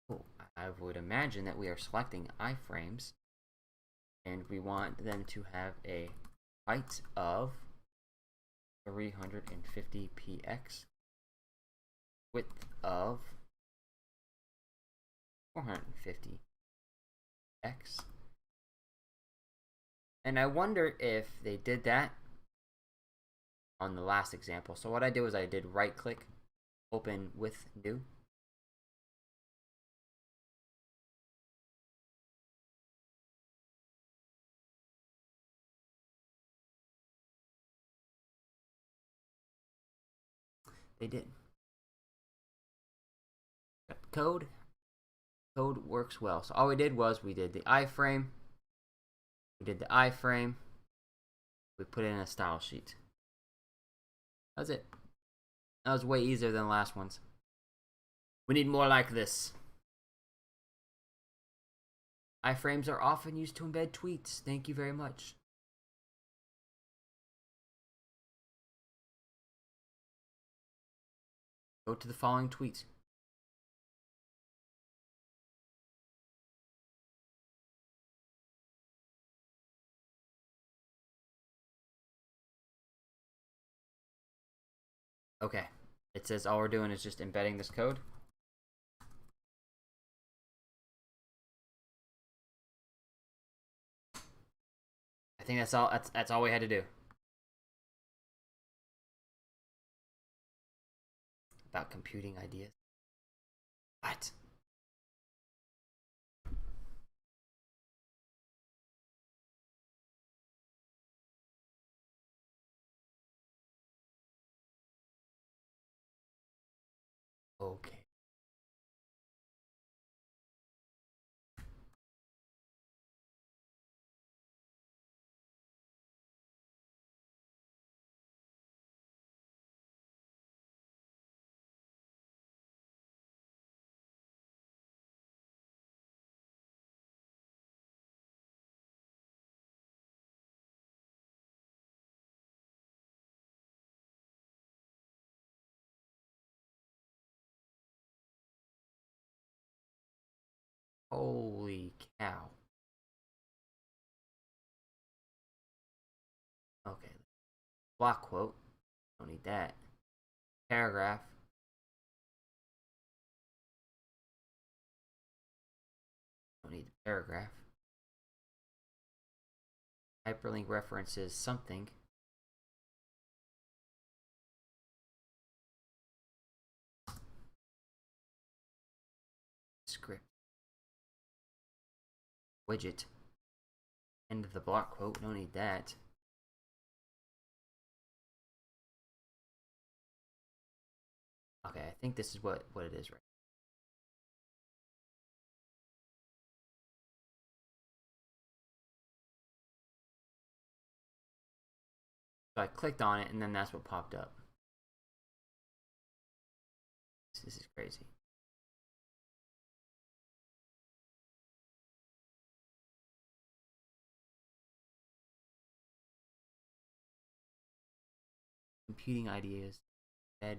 Cool. I would imagine that we are selecting iframes and we want them to have a height of 350 px, width of 450 x. And I wonder if they did that on the last example. So what I did was I did right click, open with new. They did. Code works well. So all we did was we did the iframe, we put it in a style sheet. That's it. That was way easier than the last ones. We need more like this. Iframes are often used to embed tweets. Thank you very much. Go to the following tweet. Okay, it says all we're doing is just embedding this code. I think that's all. That's all we had to do. About computing ideas. What? Okay. Holy cow. Okay. Block quote. Don't need that. Paragraph. Don't need the paragraph. Hyperlink references something. Script. Widget. End of the block quote. Don't need that. Okay, I think this is what it is right. So I clicked on it and then that's what popped up. This is crazy. computing ideas. Ed.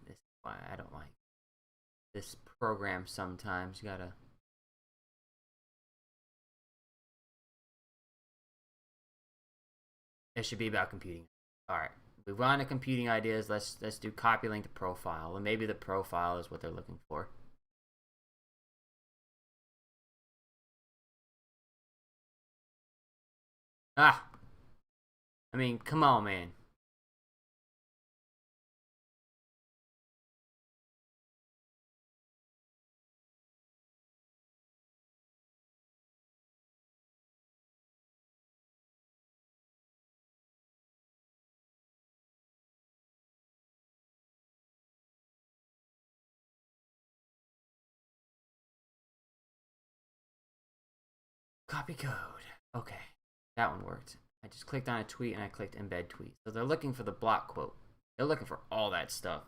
This is why I don't like this program sometimes. You gotta. It should be about computing. All right, we want to computing ideas. Let's do copy link to profile, and maybe the profile is what they're looking for. Ah, I mean, come on, man. Copy code. Okay, that one worked. I just clicked on a tweet and I clicked embed tweet. So they're looking for the block quote. They're looking for all that stuff.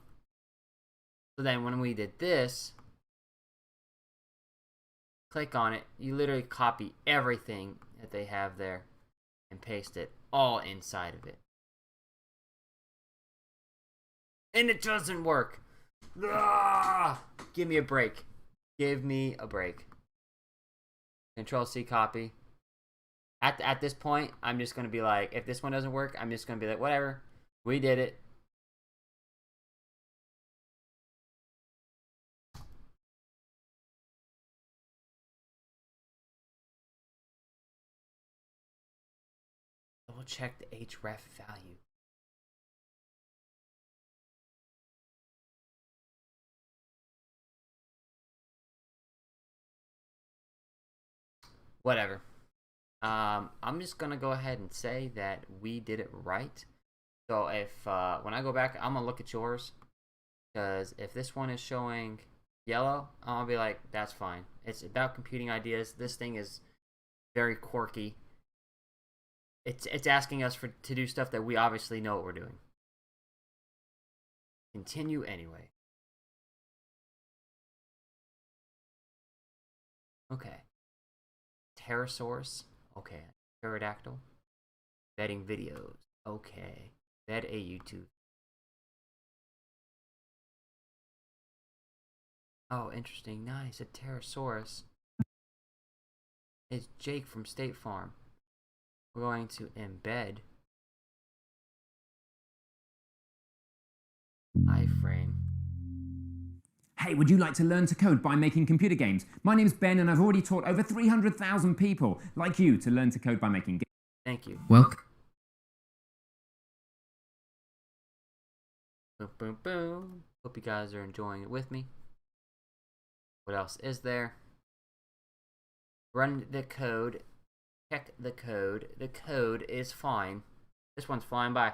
So then when we did this, click on it, you literally copy everything that they have there and paste it all inside of it. And it doesn't work. Ah! Give me a break. Give me a break. Control C copy. At this point, I'm just going to be like, if this one doesn't work, I'm just going to be like, whatever. We did it. Double check the href value. Whatever. I'm just gonna go ahead and say that we did it right. So if when I go back, I'm gonna look at yours, because if this one is showing yellow, I'll be like, that's fine. It's about computing ideas. This thing is very quirky. It's asking us to do stuff that we obviously know what we're doing. Continue anyway. Okay. Pterosaurus. Okay. Pterodactyl. Embedding videos. Okay. Embed a YouTube. Oh, interesting. Nice. A pterosaurus. It's Jake from State Farm. We're going to embed iframe. Hey, would you like to learn to code by making computer games? My name's Ben and I've already taught over 300,000 people like you to learn to code by making games. Thank you. Welcome. Boom, boom, boom. Hope you guys are enjoying it with me. What else is there? Run the code. Check the code. The code is fine. This one's flying by.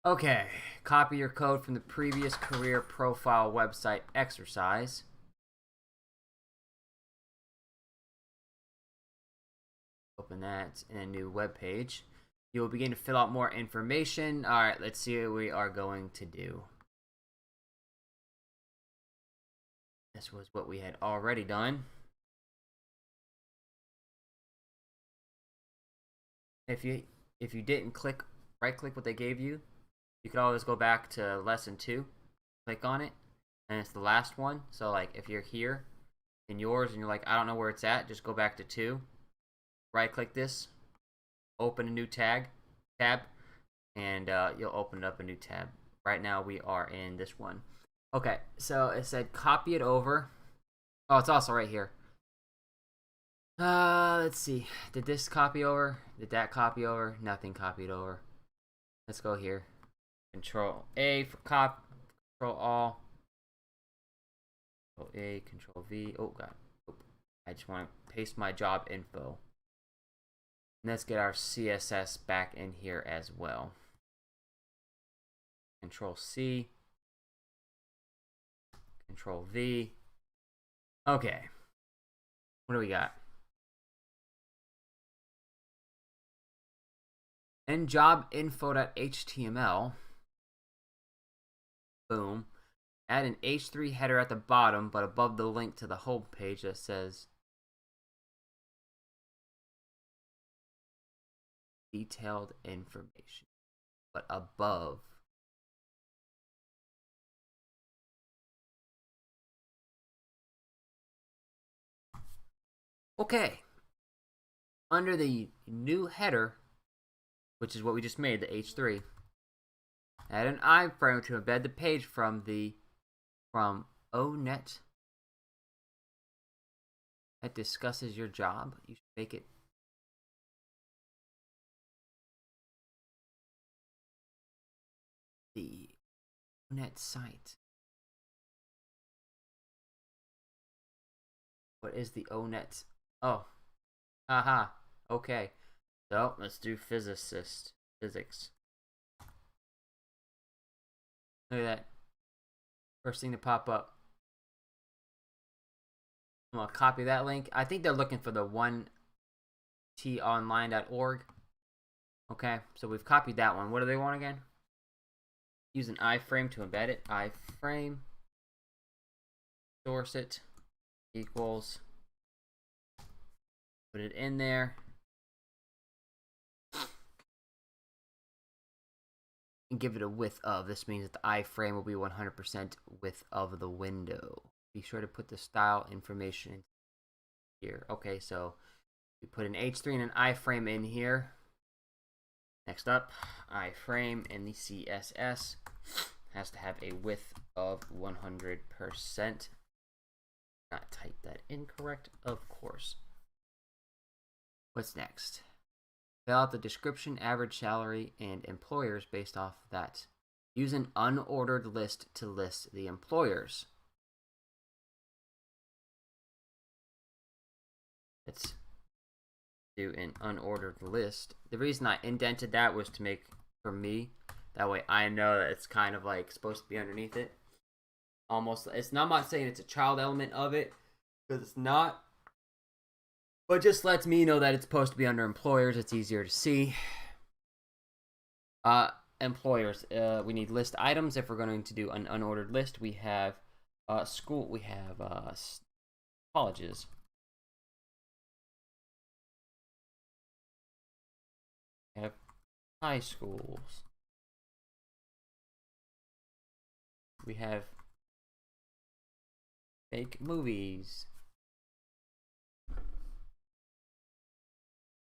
Okay, copy your code from the previous career profile website exercise. Open that in a new web page. You will begin to fill out more information. All right, let's see what we are going to do. This was what we had already done. If you didn't right click what they gave you, you could always go back to lesson 2, click on it, and it's the last one. So like if you're here in yours and you're like, I don't know where it's at, just go back to 2, right click this, open a new tab, and you'll open up a new tab. Right now we are in this one. Okay, so it said copy it over. Oh, it's also right here. Let's see. Did this copy over? Did that copy over? Nothing copied over. Let's go here. Control A for copy. Control all. Control A, Control V. Oh god. I just want to paste my job info. And let's get our CSS back in here as well. Control C. Control V. Okay. What do we got? In job info.html, Boom. Add an H3 header at the bottom, but above the link to the home page that says detailed information, but above. Okay. Under the new header, which is what we just made, the H3, add an iframe to embed the page from ONet that discusses your job. You should make it the ONet site. What is the ONet? Oh, haha. Okay, so let's do physics. Look at that. First thing to pop up. I'm gonna copy that link. I think they're looking for the 1tonline.org. Okay, so we've copied that one. What do they want again? Use an iframe to embed it. Iframe. Source it. Equals. Put it in there. And give it a width of. This means that the iframe will be 100% width of the window. Be sure to put the style information here. Okay, so we put an H3 and an iframe in here. Next up, iframe in the CSS has to have a width of 100%. Not type that incorrect, of course. What's next? Fill out the description, average salary, and employers based off that. Use an unordered list to list the employers. Let's do an unordered list. The reason I indented that was to make, for me, that way I know that it's kind of like supposed to be underneath it. Almost, it's not, I'm not saying it's a child element of it, because it's not. But just lets me know that it's supposed to be under employers. It's easier to see. Employers. We need list items if we're going to do an unordered list. We have school. We have colleges. We have high schools. We have fake movies.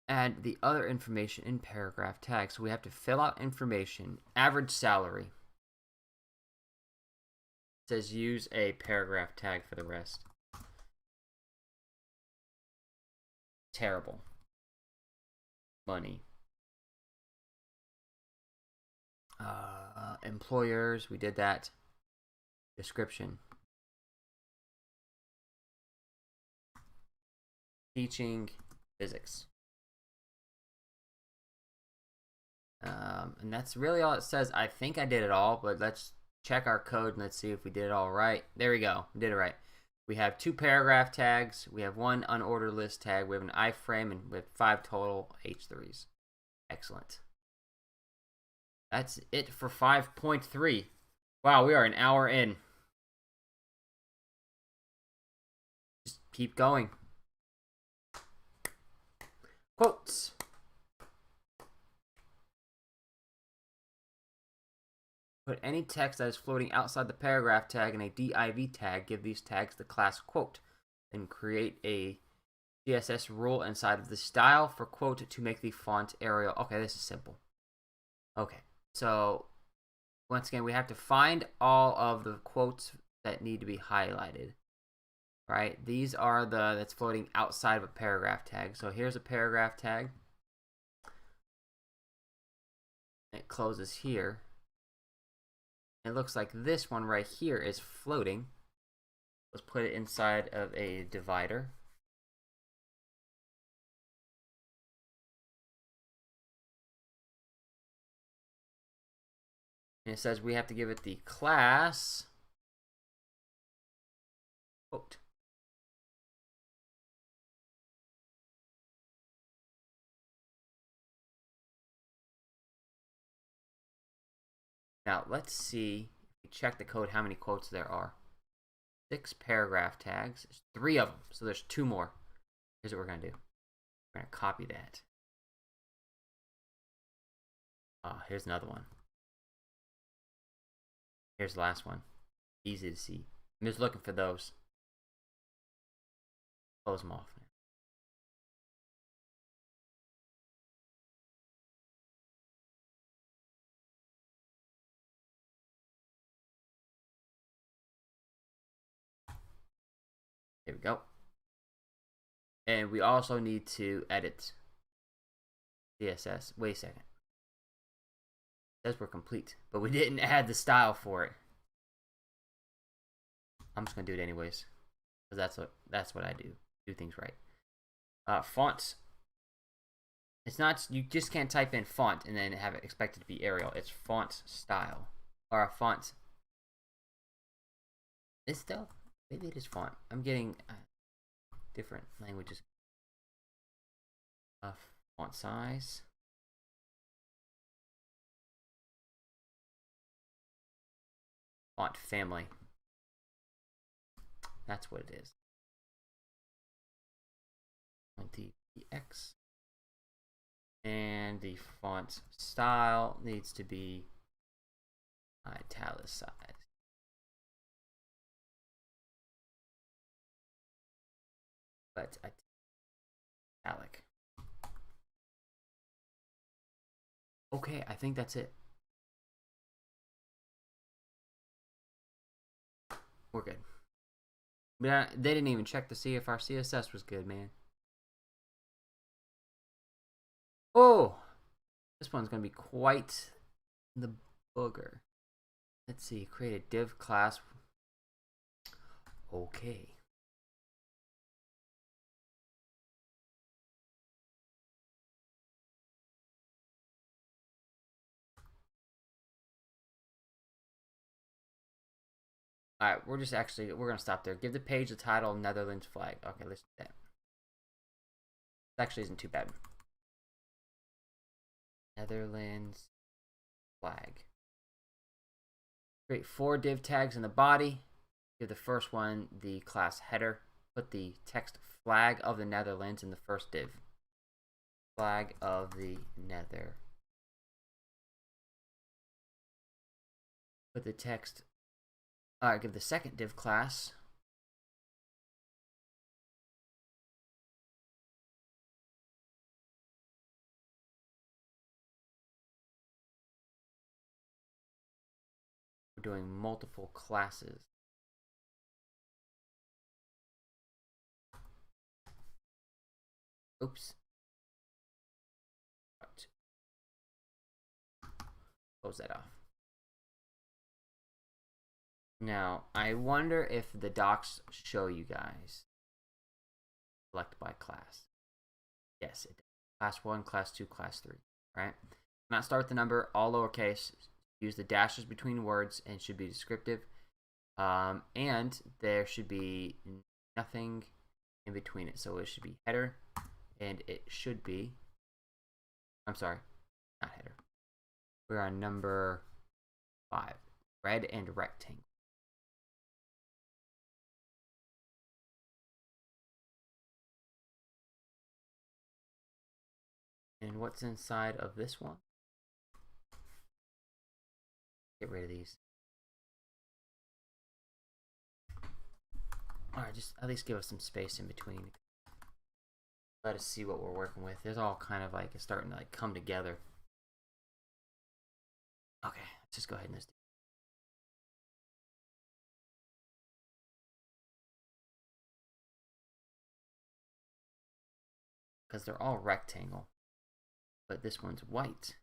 Add the other information in paragraph tag. So we have to fill out information. Average salary. It says use a paragraph tag for the rest. Terrible. Money. Employers, we did that. Description. Teaching physics. And that's really all it says. I think I did it all, but let's check our code and let's see if we did it all right. There we go. We did it right. We have 2 paragraph tags. We have 1 unordered list tag. We have an iframe, and we have 5 total H3s. Excellent. That's it for 5.3. Wow, we are an hour in. Just keep going. Quotes. Put any text that is floating outside the paragraph tag in a div tag. Give these tags the class quote. Then create a CSS rule inside of the style for quote to make the font Arial. Okay, this is simple. Okay, so once again, we have to find all of the quotes that need to be highlighted. Right? These are the that's floating outside of a paragraph tag. So here's a paragraph tag. It closes here. It looks like this one right here is floating. Let's put it inside of a divider. And it says we have to give it the class quote. Now let's see if we check the code how many quotes there are. 6 paragraph tags. There's 3 of them, so there's 2 more. Here's what we're going to do. We're going to copy that. Here's another one. Here's the last one. Easy to see. I'm just looking for those. Close them off. Here we go. And we also need to edit CSS. Wait a second. It says we're complete, but we didn't add the style for it. I'm just gonna do it anyways, because that's what I do. Do things right. Fonts. It's not, you just can't type in font and then have it expected to be Arial. It's font style or a font. It's still, maybe it is font. I'm getting different languages. Font size. Font family. That's what it is. 20px. And the font style needs to be italicized. But italic. Okay, I think that's it. We're good. But they didn't even check to see if our CSS was good, man. Oh, this one's gonna be quite the booger. Let's see, create a div class. Okay. Alright, we're gonna stop there. Give the page the title Netherlands flag. Okay, let's do that. This actually isn't too bad. Netherlands flag. Create 4 div tags in the body. Give the first one the class header. Put the text flag of the Netherlands in the first div. Flag of the Nether. Put the text. Alright, give the second div class. We're doing multiple classes. Oops. Close that off. Now, I wonder if the docs show you guys select by class. Yes, it does. Class 1, Class 2, Class 3, right? Not start with the number, all lowercase. Use the dashes between words and should be descriptive. And there should be nothing in between it. So it should be header, and it should be, I'm sorry, not header. We're on number 5, red and rectangle. And what's inside of this one? Get rid of these. Alright, just at least give us some space in between. Let us see what we're working with. It's all kind of like, it's starting to like come together. Okay, let's just go ahead and just. Because they're all rectangle. But this one's white.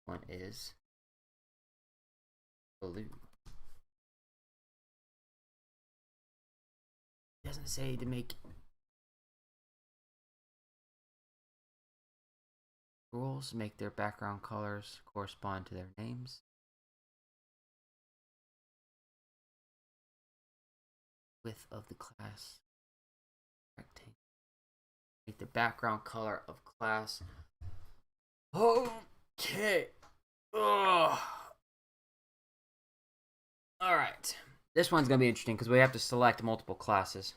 One is blue. It doesn't say to make rules, make their background colors correspond to their names. Width of the class rectangle. Make the background color of class. Okay. Ugh. All right. This one's going to be interesting because we have to select multiple classes.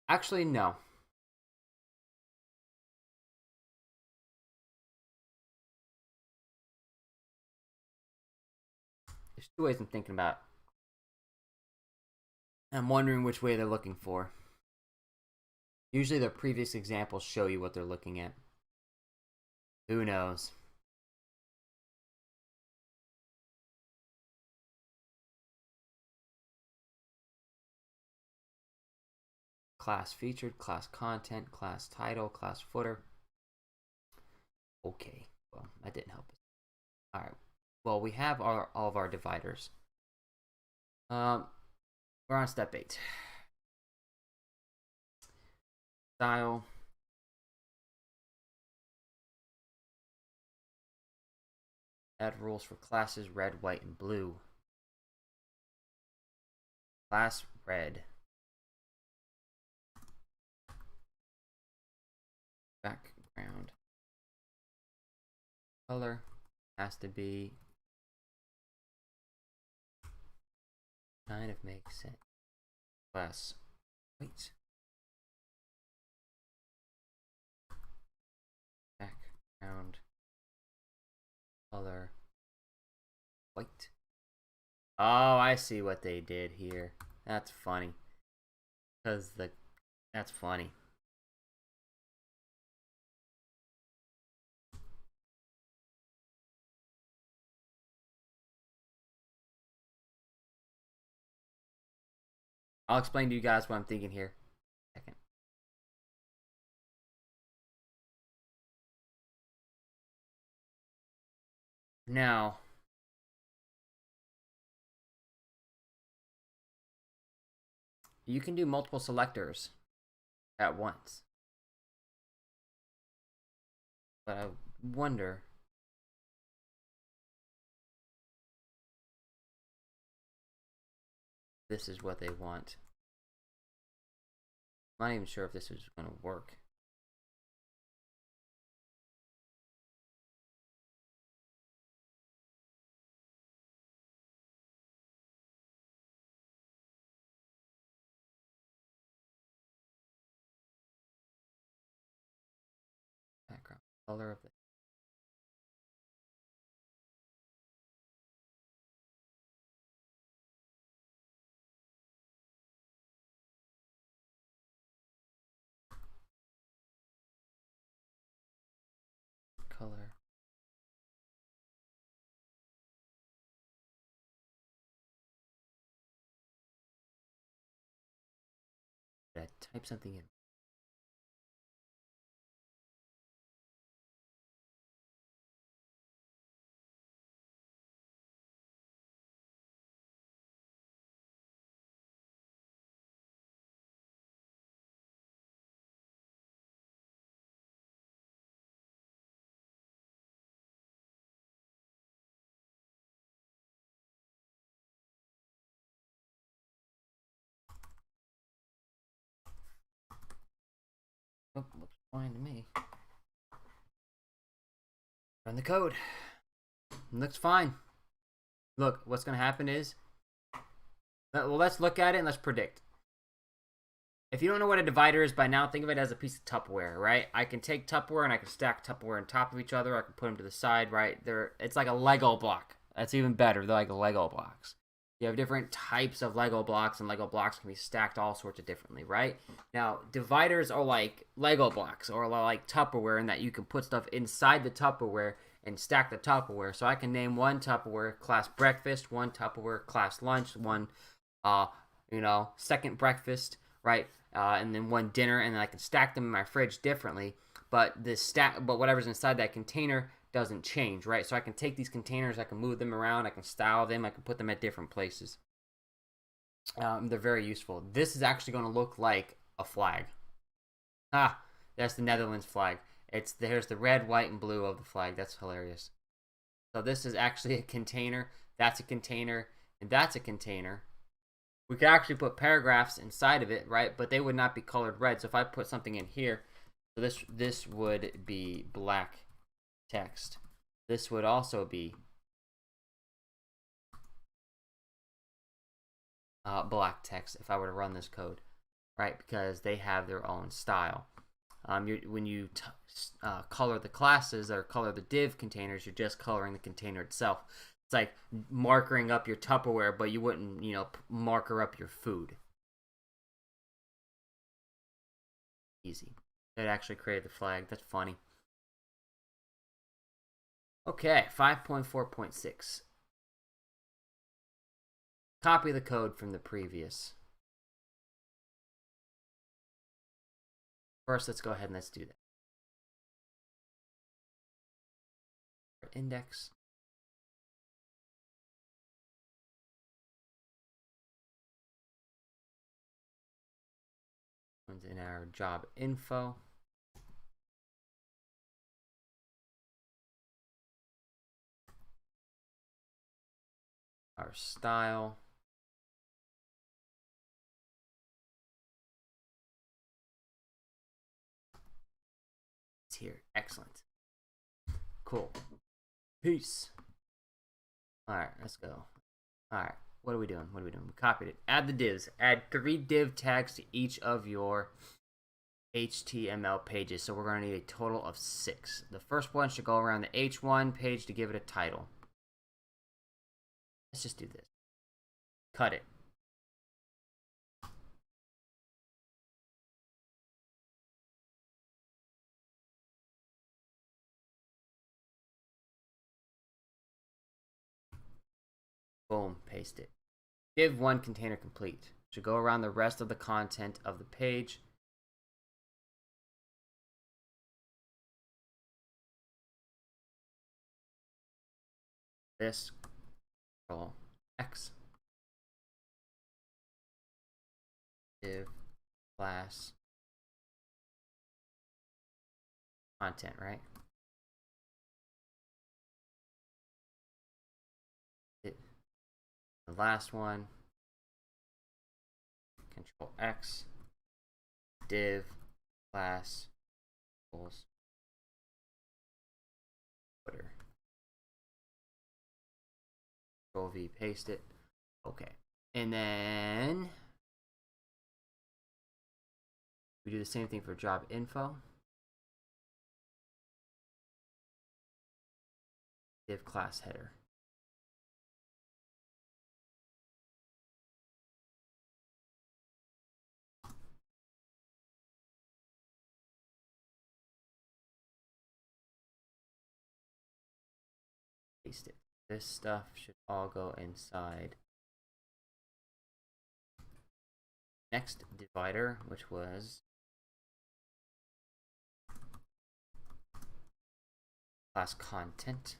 Actually, no. There's two ways I'm thinking about. I'm wondering which way they're looking for. Usually the previous examples show you what they're looking at. Who knows? Class featured, class content, class title, class footer. Okay, well, that didn't help us. All right, well, we have all of our dividers. We're on step 8. Style. Add rules for classes red, white, and blue. Class red. Background. Color has to be kind of makes sense. Class white. Background color white. Oh, I see what they did here. That's funny. That's funny. I'll explain to you guys what I'm thinking here. Second. Now, you can do multiple selectors at once. But I wonder if this is what they want. I'm not even sure if this is going to work. Background color of the color. Did I type something in? Oh, looks fine to me. Run the code. It looks fine. Look, what's going to happen is, well, let's look at it and let's predict. If you don't know what a divider is by now, think of it as a piece of Tupperware, right? I can take Tupperware and I can stack Tupperware on top of each other. I can put them to the side, right? It's like a Lego block. That's even better. They're like Lego blocks. You have different types of Lego blocks, and Lego blocks can be stacked all sorts of differently, right? Now, dividers are like Lego blocks or like Tupperware in that you can put stuff inside the Tupperware and stack the Tupperware. So I can name one Tupperware class breakfast, one Tupperware class lunch, one, second breakfast, right? And then one dinner, and then I can stack them in my fridge differently. But whatever's inside that container doesn't change, right? So I can take these containers, I can move them around, I can style them, I can put them at different places. They're very useful. This is actually going to look like a flag. That's the Netherlands flag. There's the red, white, and blue of the flag. That's hilarious. So this is actually a container. That's a container, and that's a container. We could actually put paragraphs inside of it, right? But they would not be colored red. So if I put something in here, so this would be black text. This would also be black text if I were to run this code, right? Because they have their own style. When you color the classes or color the div containers, you're just coloring the container itself. It's like markering up your Tupperware, but you wouldn't, marker up your food. Easy. It actually created the flag. That's funny. Okay, 5.4.6. Copy the code from the previous. First, let's go ahead and let's do that. Index. One's in our job info. Our style. It's here. Excellent. Cool. Peace. Alright, let's go. Alright, what are we doing? We copied it. Add the divs. Add 3 div tags to each of your HTML pages. So we're going to need a total of 6. The first one should go around the H1 page to give it a title. Let's just do this. Cut it. Boom, paste it. Div 1 container complete. Should go around the rest of the content of the page. This, Control X. Div class content, right? The last one, Control X, div class equals footer. Control V, paste it. Okay, and then we do the same thing for job info. Div class header. Paste it. This stuff should all go inside next divider, which was class content.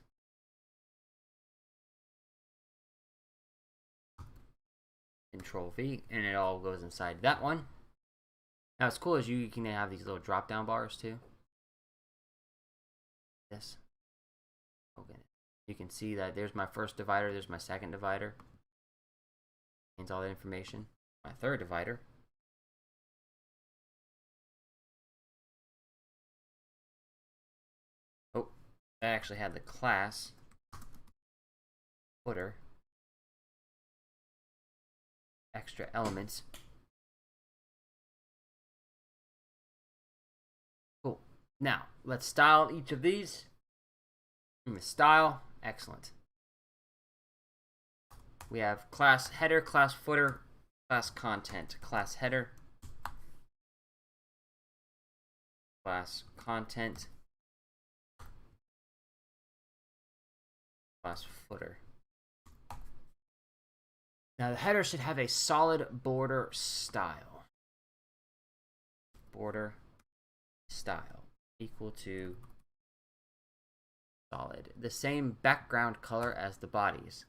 Control V, and it all goes inside that one. Now, what's cool is you can have these little drop down bars too. This. Okay. You can see that there's my first divider, there's my second divider. Contains all the information. My third divider. Oh, that actually had the class footer. Extra elements. Cool. Now, let's style each of these. Style, excellent. We have class header, class footer, class content. Class header, class content, class footer. Now the header should have a solid border style. Border style equal to solid. The same background color as the bodies.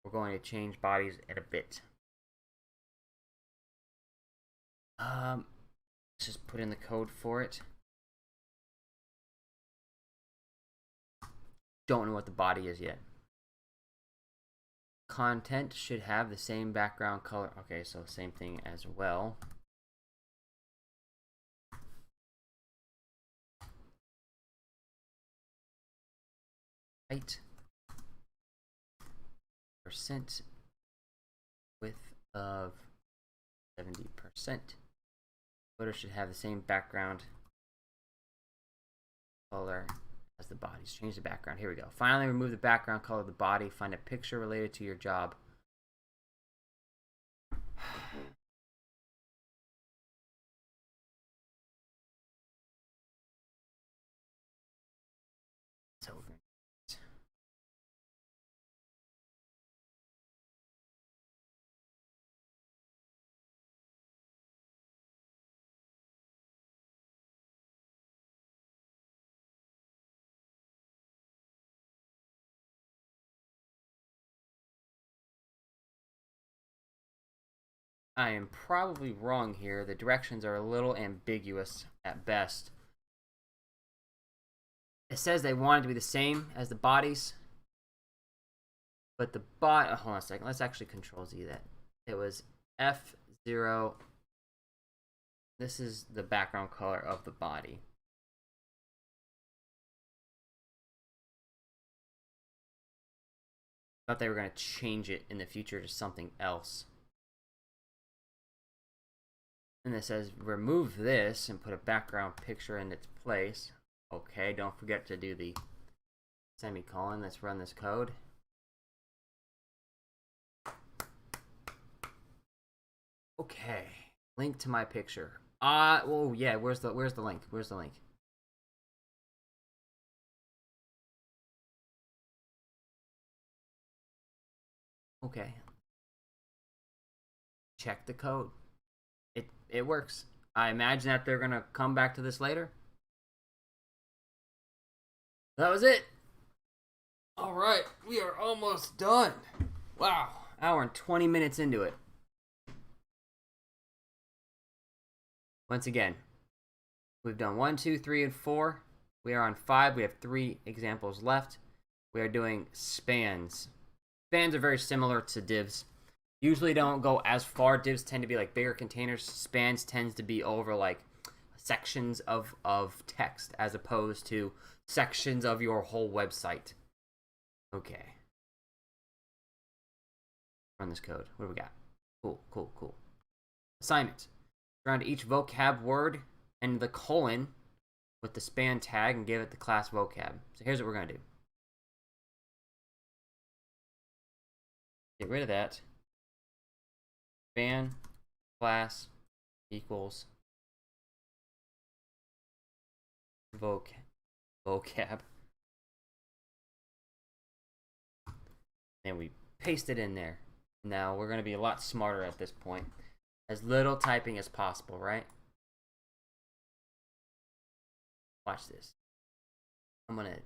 We're going to change bodies in a bit. Let's just put in the code for it. Don't know what the body is yet. Content should have the same background color. Okay, so same thing as well. height, percent, width of 70%. Footer should have the same background color as the bodies. Change the background. Here we go. Finally, remove the background color of the body. Find a picture related to your job. So we're going to I am probably wrong here. The directions are a little ambiguous at best. It says they want it to be the same as the bodies, but the hold on a second. Let's actually Control Z that. It was F0. This is the background color of the body. Thought they were going to change it in the future to something else. And it says remove this and put a background picture in its place. Okay, don't forget to do the semicolon. Let's run this code. Okay, link to my picture. Oh yeah, where's the link? Where's the link? Okay. Check the code. It works. I imagine that they're gonna come back to this later. That was it. All right, we are almost done. Wow, hour and 20 minutes into it. Once again, we've done 1, 2, 3, and 4. We are on 5. We have 3 examples left. We are doing spans. Spans are very similar to divs. Usually don't go as far. Divs tend to be like bigger containers. Spans tends to be over like sections of text as opposed to sections of your whole website. Okay. Run this code. What do we got? Cool. Assignment. Surround each vocab word and the colon with the span tag and give it the class vocab. So here's what we're going to do. Get rid of that. Span class equals vocab. And we paste it in there. Now we're going to be a lot smarter at this point. As little typing as possible, right? Watch this. I'm going to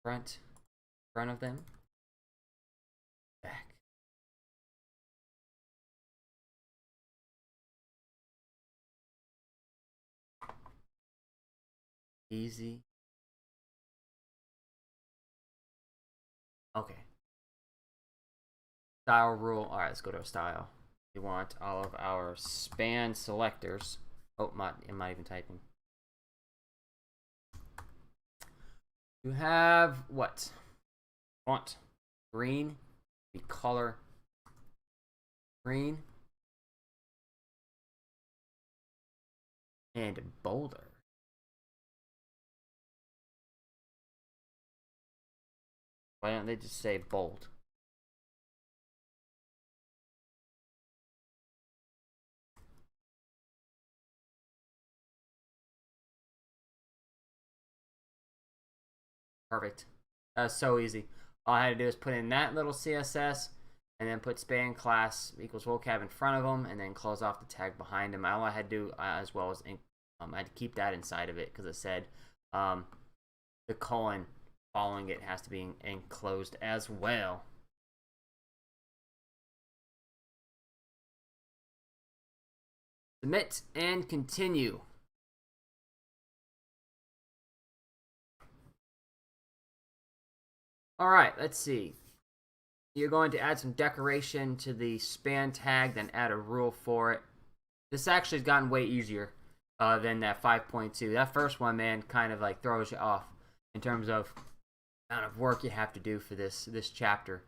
front of them. Back. Easy. Okay. Style rule. All right, let's go to our style. We want all of our span selectors. Oh, I'm not even typing. You have what? Font green. The color green and bolder. Why don't they just say bold? Perfect. That's so easy. All I had to do is put in that little CSS and then put span class equals vocab in front of them and then close off the tag behind them. All I had to do as well as I had to keep that inside of it because it said the colon following it has to be enclosed as well. Submit and continue. All right, let's see. You're going to add some decoration to the span tag, then add a rule for it. This actually has gotten way easier. than that 5.2. That first one, man, kind of like throws you off in terms of amount of work you have to do for this chapter,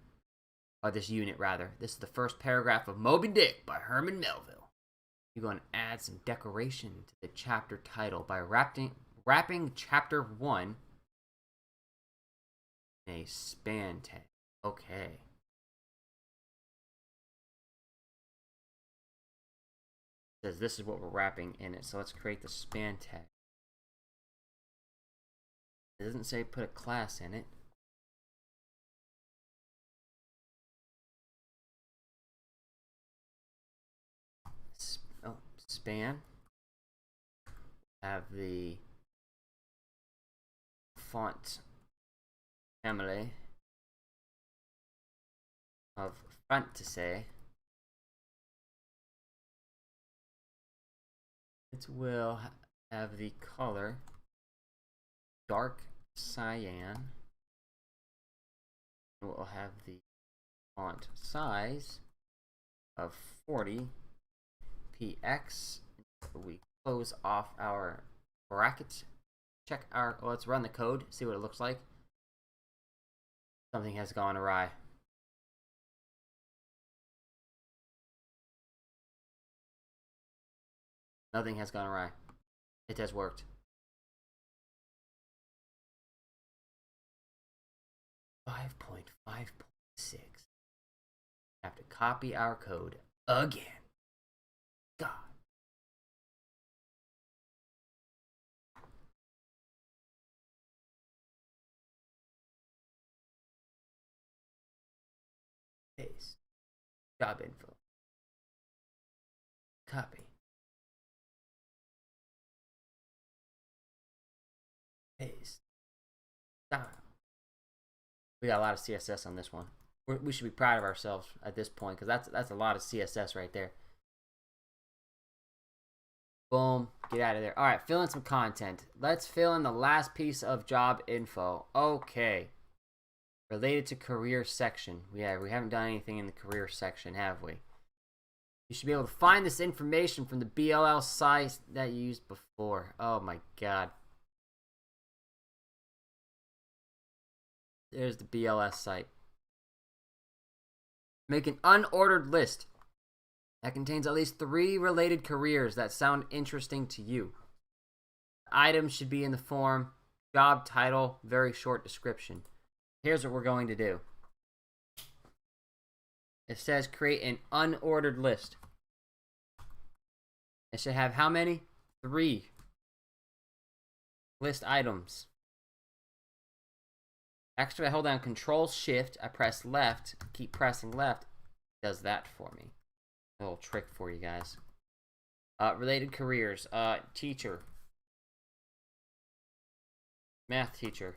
or this unit rather. This is the first paragraph of Moby Dick by Herman Melville. You're going to add some decoration to the chapter title by wrapping chapter 1 in a span tag. Okay. It says this is what we're wrapping in it, so let's create the span tag. It doesn't say put a class in it. Span. Have the font family of front to say. It will have the color dark cyan. It will have the font size of 40 px. We close off our bracket. Check our. Well, let's run the code. See what it looks like. Something has gone awry. Nothing has gone awry. It has worked. Five point 5.6. Have to copy our code again. God. Paste. Job info. Copy. Paste. Style. We got a lot of CSS on this one. We should be proud of ourselves at this point, because that's a lot of CSS right there. Boom. Get out of there. All right, fill in some content. Let's fill in the last piece of job info. Okay. Related to career section. We haven't done anything in the career section, have we? You should be able to find this information from the BLL site that you used before. Oh my god. There's the BLS site. Make an unordered list that contains at least 3 related careers that sound interesting to you. Items should be in the form job title, very short description. Here's what we're going to do. It says create an unordered list. It should have how many? 3 list items. Actually, I hold down Control Shift, I press left, keep pressing left, it does that for me. A little trick for you guys. Related careers, teacher, math teacher,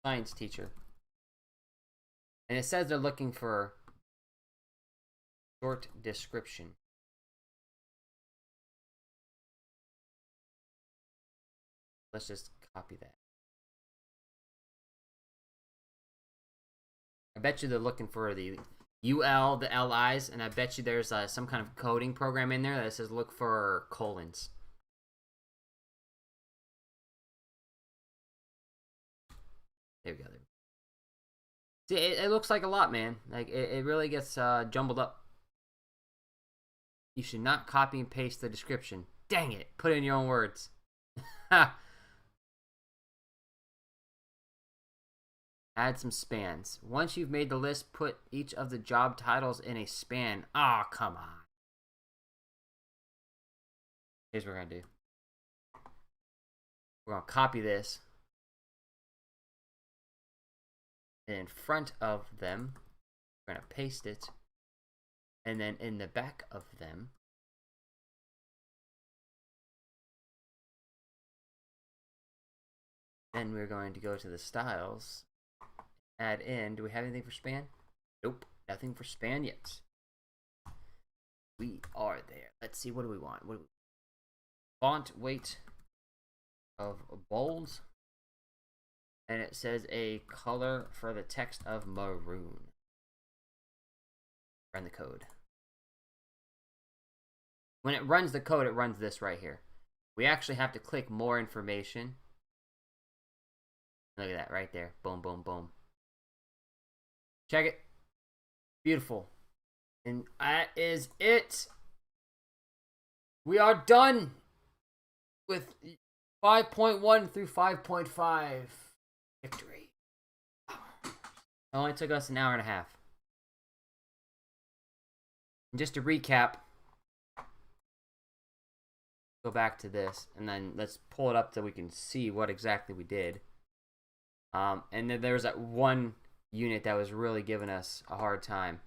science teacher. And it says they're looking for short description. Let's just copy that. I bet you they're looking for the UL, the LIs, and I bet you there's some kind of coding program in there that says look for colons. There we go. See, it looks like a lot, man. Like, it really gets jumbled up. You should not copy and paste the description. Dang it. Put it in your own words. Add some spans. Once you've made the list, put each of the job titles in a span. Oh, come on. Here's what we're going to do. We're going to copy this. In front of them, we're going to paste it. And then in the back of them, then we're going to go to the styles. Add in. Do we have anything for span? Nope. Nothing for span yet. We are there. Let's see. What do we want? Font weight of bold. And it says a color for the text of maroon. Run the code. When it runs the code, it runs this right here. We actually have to click more information. Look at that right there. Boom, boom, boom. Check it. Beautiful. And that is it. We are done with 5.1 through 5.5. Victory. It only took us an hour and a half. And just to recap, go back to this, and then let's pull it up so we can see what exactly we did. And then there was that one unit that was really giving us a hard time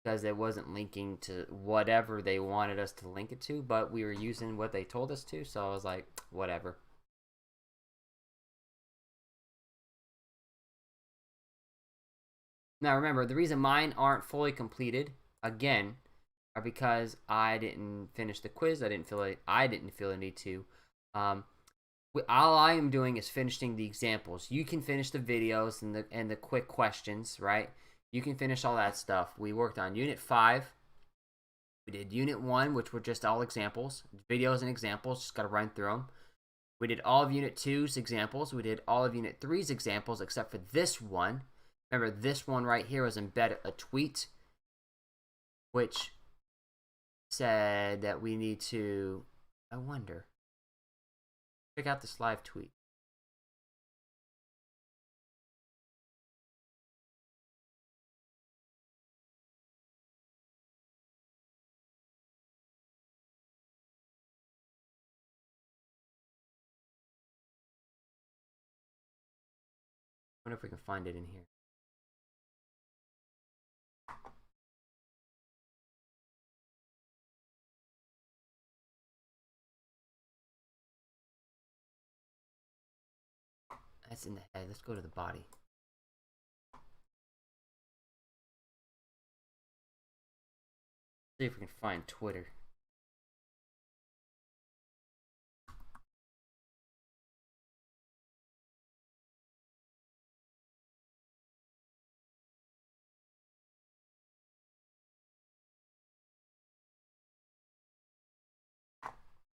because it wasn't linking to whatever they wanted us to link it to, but we were using what they told us to, so I was like, whatever. Now remember, the reason mine aren't fully completed, again, are because I didn't finish the quiz. I didn't feel the need to. All I am doing is finishing the examples. You can finish the videos and the quick questions, right? You can finish all that stuff. We worked on Unit 5. We did Unit 1, which were just all examples. Videos and examples, just got to run through them. We did all of Unit 2's examples. We did all of Unit 3's examples, except for this one. Remember, this one right here was embed a tweet, which said that we need to, I wonder, check out this live tweet. I wonder if we can find it in here. That's in the head. Let's go to the body. See if we can find Twitter.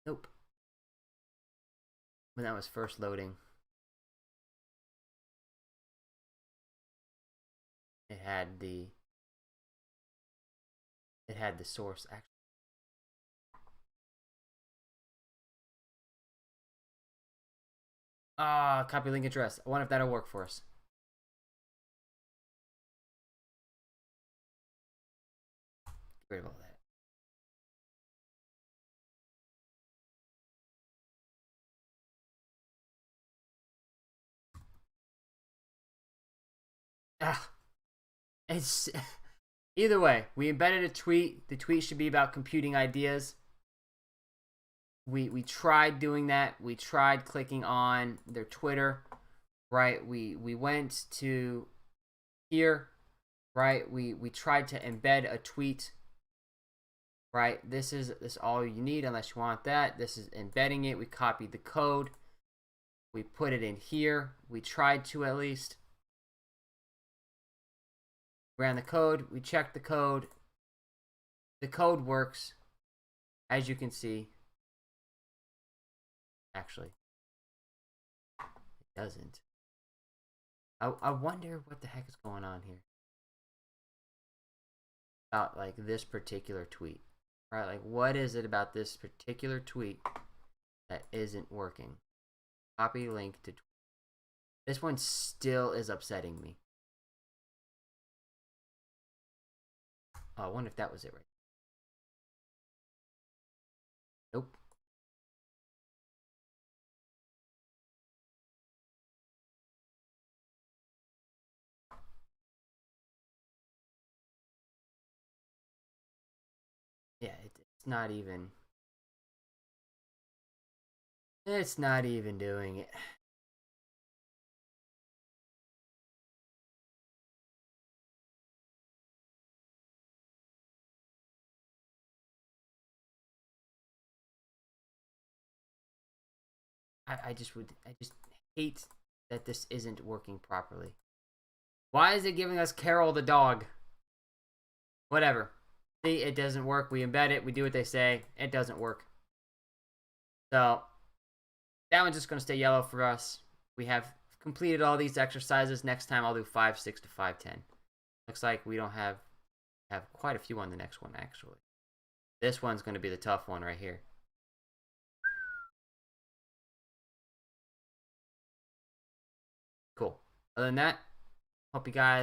Nope. When that was first loading, it had the source actually. Copy link address. I wonder if that'll work for us. Get rid of all that. It's either way. We embedded a tweet. The tweet should be about computing ideas. We tried doing that. We tried clicking on their Twitter, right? We went to here, right? We tried to embed a tweet, right? This is all you need unless you want that. This is embedding it. We copied the code. We put it in here. We tried to at least. Ran the code. We checked the code. The code works, as you can see. Actually, it doesn't. I wonder what the heck is going on here. About like this particular tweet, right? Like what is it about this particular tweet that isn't working? Copy link to tweet. This one still is upsetting me. Oh, I wonder if that was it right. Nope. Yeah, it's not even. It's not even doing it. I just hate that this isn't working properly. Why is it giving us Carol the dog? Whatever. See, it doesn't work. We embed it. We do what they say. It doesn't work. So that one's just going to stay yellow for us. We have completed all these exercises. Next time I'll do 5.6 to 5.10. Looks like we don't have quite a few on the next one, actually. This one's going to be the tough one right here. Cool. Other than that, hope you guys